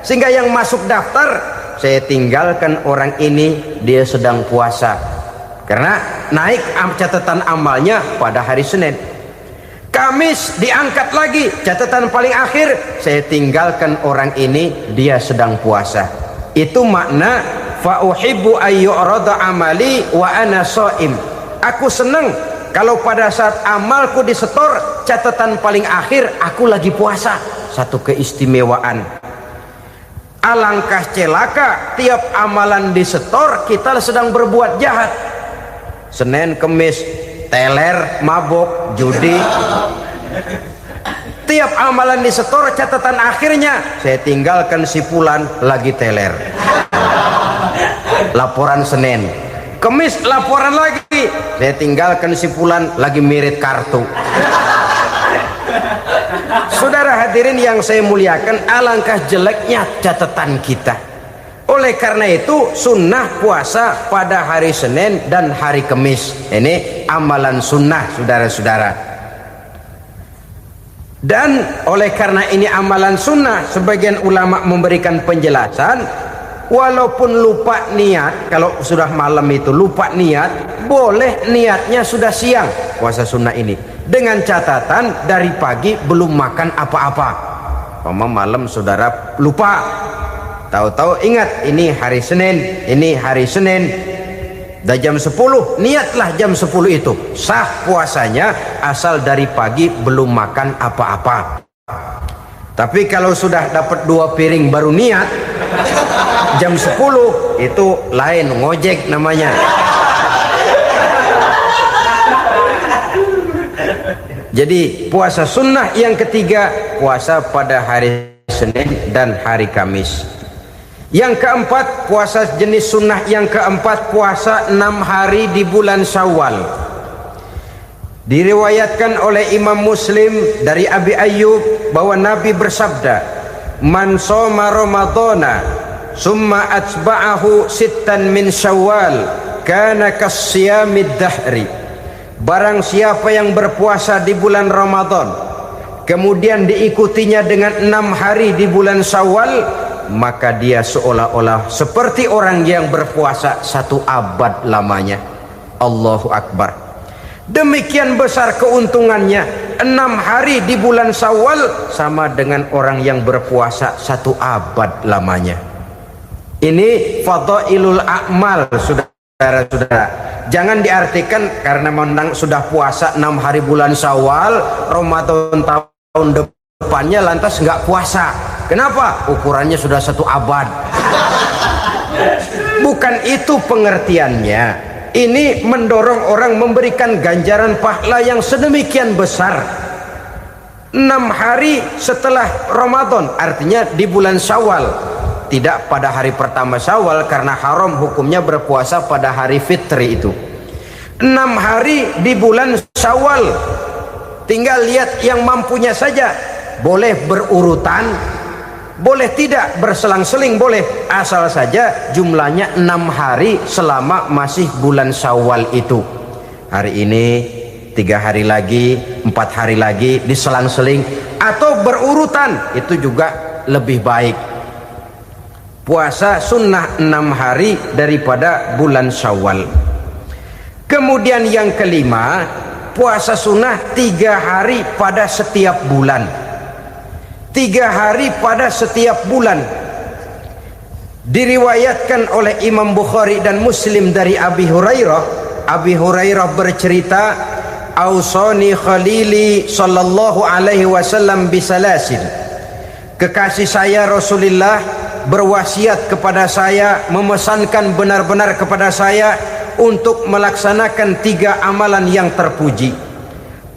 sehingga yang masuk daftar, saya tinggalkan orang ini, dia sedang puasa. Karena naik catatan amalnya pada hari Senin. Kamis diangkat lagi, catatan paling akhir, saya tinggalkan orang ini, dia sedang puasa. Itu makna fa uhibbu ay yu'rada amali wa ana shaim. Aku senang kalau pada saat amalku disetor, catatan paling akhir aku lagi puasa. Satu keistimewaan. Alangkah celaka tiap amalan disetor kita sedang berbuat jahat. Senin, Kemis, teler, mabok, judi. Tiap amalan disetor, catatan akhirnya saya tinggalkan si fulan lagi teler. Laporan Senin. Kemis laporan lagi, saya tinggalkan si fulan lagi mirit kartu. Saudara hadirin yang saya muliakan, alangkah jeleknya catatan kita. Oleh karena itu sunnah puasa pada hari Senin dan hari Kemis. Ini amalan sunnah, saudara-saudara. Dan oleh karena ini amalan sunnah, sebagian ulama memberikan penjelasan, walaupun lupa niat, kalau sudah malam itu lupa niat, boleh niatnya sudah siang puasa sunnah ini, dengan catatan dari pagi belum makan apa-apa. Malam saudara lupa, tahu-tahu ingat ini hari Senin, dah jam 10, niatlah jam 10 itu, sah puasanya asal dari pagi belum makan apa-apa. Tapi kalau sudah dapat 2 piring baru niat jam 10, itu lain, ngojek namanya. Jadi puasa sunnah yang ketiga, puasa pada hari Senin dan hari Kamis. Yang keempat, puasa jenis sunnah yang keempat, puasa 6 hari di bulan Syawal. Diriwayatkan oleh Imam Muslim dari Abi Ayyub bahwa Nabi bersabda, "Man shoma Ramadhana summa atba'ahu sittan min Syawal kana kasyamid dahri." Barang siapa yang berpuasa di bulan Ramadan kemudian diikutinya dengan 6 hari di bulan Syawal, maka dia seolah-olah seperti orang yang berpuasa 1 abad lamanya. Allahu Akbar. Demikian besar keuntungannya. 6 hari di bulan Syawal sama dengan orang yang berpuasa 1 abad lamanya. Ini fadailul a'mal, saudara-saudara. Jangan diartikan karena menang sudah puasa 6 hari bulan Syawal, Ramadan tahun depannya lantas nggak puasa. Kenapa? Ukurannya sudah 1 abad. Bukan itu pengertiannya. Ini mendorong orang memberikan ganjaran pahala yang sedemikian besar. 6 hari setelah Ramadan, artinya di bulan Syawal. Tidak pada hari pertama Syawal karena haram hukumnya berpuasa pada hari fitri itu. 6 hari di bulan Syawal. Tinggal lihat yang mampunya saja. Boleh berurutan, boleh tidak berselang-seling, boleh, asal saja jumlahnya 6 hari selama masih bulan Syawal itu. Hari ini 3 hari lagi, 4 hari lagi, diselang-seling atau berurutan, itu juga lebih baik. Puasa sunnah 6 hari daripada bulan Syawal. Kemudian yang kelima, puasa sunnah 3 hari pada setiap bulan. 3 hari pada setiap bulan. Diriwayatkan oleh Imam Bukhari dan Muslim dari Abi Hurairah. Abi Hurairah bercerita, "Ausani khalili sallallahu alaihi wasallam bisalasin." Kekasih saya Rasulullah berwasiat kepada saya, memesankan benar-benar kepada saya untuk melaksanakan 3 amalan yang terpuji.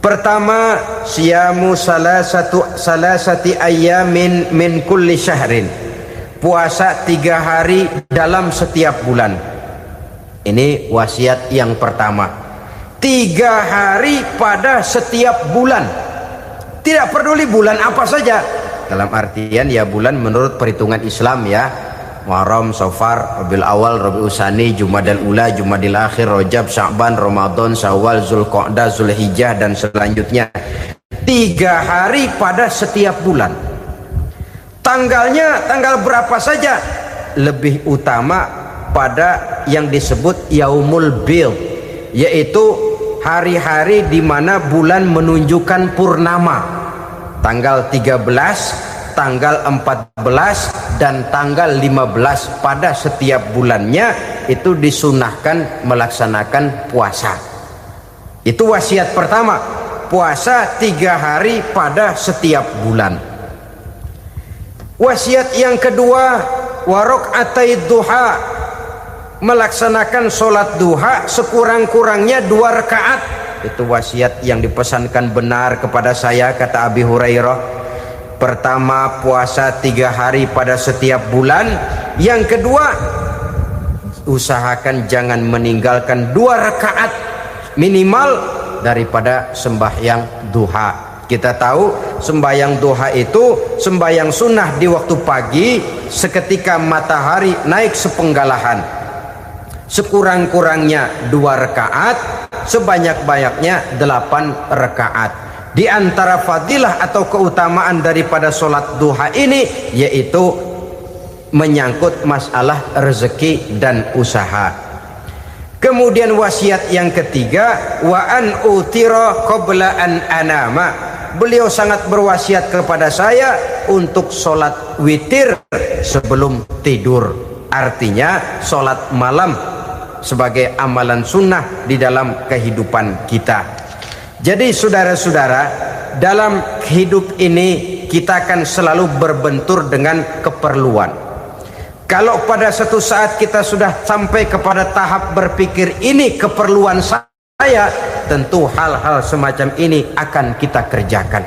Pertama, siyamu salasati ayyamin min kulli syahrin. Puasa 3 hari dalam setiap bulan. Ini wasiat yang pertama. 3 hari pada setiap bulan. Tidak peduli bulan apa saja. Dalam artian ya bulan menurut perhitungan Islam ya. Muharram, Safar, Rabiul Awal, Rabiul Tsani, Jumadal Ula, Jumadil Akhir, Rajab, Sya'ban, Ramadan, Syawal, Zulqa'dah, Zulhijjah dan selanjutnya. 3 hari pada setiap bulan. Tanggalnya tanggal berapa saja. Lebih utama pada yang disebut Yaumul Bid, yaitu hari-hari di mana bulan menunjukkan purnama. Tanggal 13, tanggal 14 dan tanggal 15 pada setiap bulannya itu disunahkan melaksanakan puasa. Itu wasiat pertama, puasa 3 hari pada setiap bulan. Wasiat yang kedua, wa raka'atai duha, melaksanakan sholat duha sekurang-kurangnya 2 rakaat. Itu wasiat yang dipesankan benar kepada saya, kata Abi Hurairah. Pertama, puasa 3 hari pada setiap bulan. Yang kedua, usahakan jangan meninggalkan 2 rakaat minimal daripada sembahyang duha. Kita tahu sembahyang duha itu sembahyang sunnah di waktu pagi seketika matahari naik sepenggalahan. Sekurang-kurangnya 2 rakaat, sebanyak-banyaknya 8 rakaat. Di antara fadilah atau keutamaan daripada sholat duha ini yaitu menyangkut masalah rezeki dan usaha. Kemudian wasiat yang ketiga, wa an utira qabla an anama. Beliau sangat berwasiat kepada saya untuk sholat witir sebelum tidur. Artinya sholat malam sebagai amalan sunnah di dalam kehidupan kita. Jadi saudara-saudara, dalam hidup ini kita akan selalu berbentur dengan keperluan. Kalau pada suatu saat kita sudah sampai kepada tahap berpikir ini keperluan saya, tentu hal-hal semacam ini akan kita kerjakan.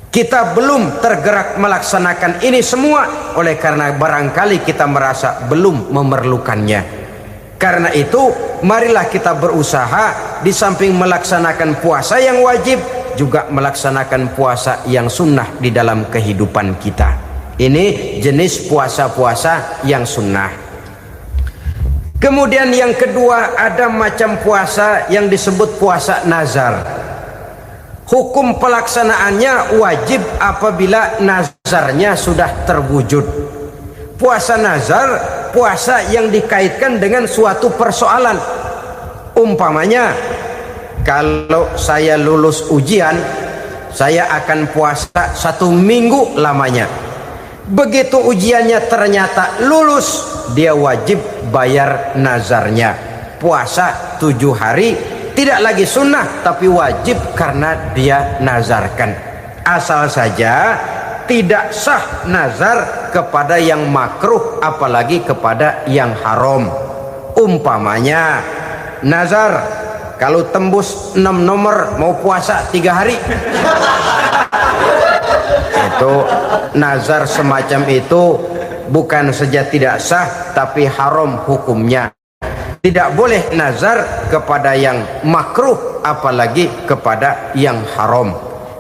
Kita belum tergerak melaksanakan ini semua oleh karena barangkali kita merasa belum memerlukannya. Karena itu marilah kita berusaha di samping melaksanakan puasa yang wajib juga melaksanakan puasa yang sunnah di dalam kehidupan kita. Ini jenis puasa-puasa yang sunnah. Kemudian yang kedua, ada macam puasa yang disebut puasa nazar. Hukum pelaksanaannya wajib apabila nazarnya sudah terwujud. Puasa nazar, puasa yang dikaitkan dengan suatu persoalan. Umpamanya, kalau saya lulus ujian, saya akan puasa 1 minggu lamanya. Begitu ujiannya ternyata lulus, dia wajib bayar nazarnya. Puasa 7 hari, tidak lagi sunnah tapi wajib karena dia nazarkan. Asal saja tidak sah nazar kepada yang makruh apalagi kepada yang haram. Umpamanya nazar kalau tembus 6 nomor mau puasa 3 hari. Itu nazar semacam itu bukan saja tidak sah tapi haram hukumnya. Tidak boleh nazar kepada yang makruh apalagi kepada yang haram.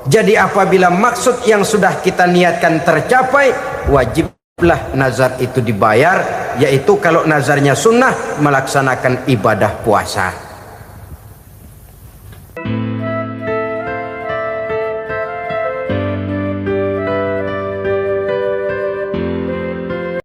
Jadi apabila maksud yang sudah kita niatkan tercapai, wajiblah nazar itu dibayar, yaitu kalau nazarnya sunnah melaksanakan ibadah puasa.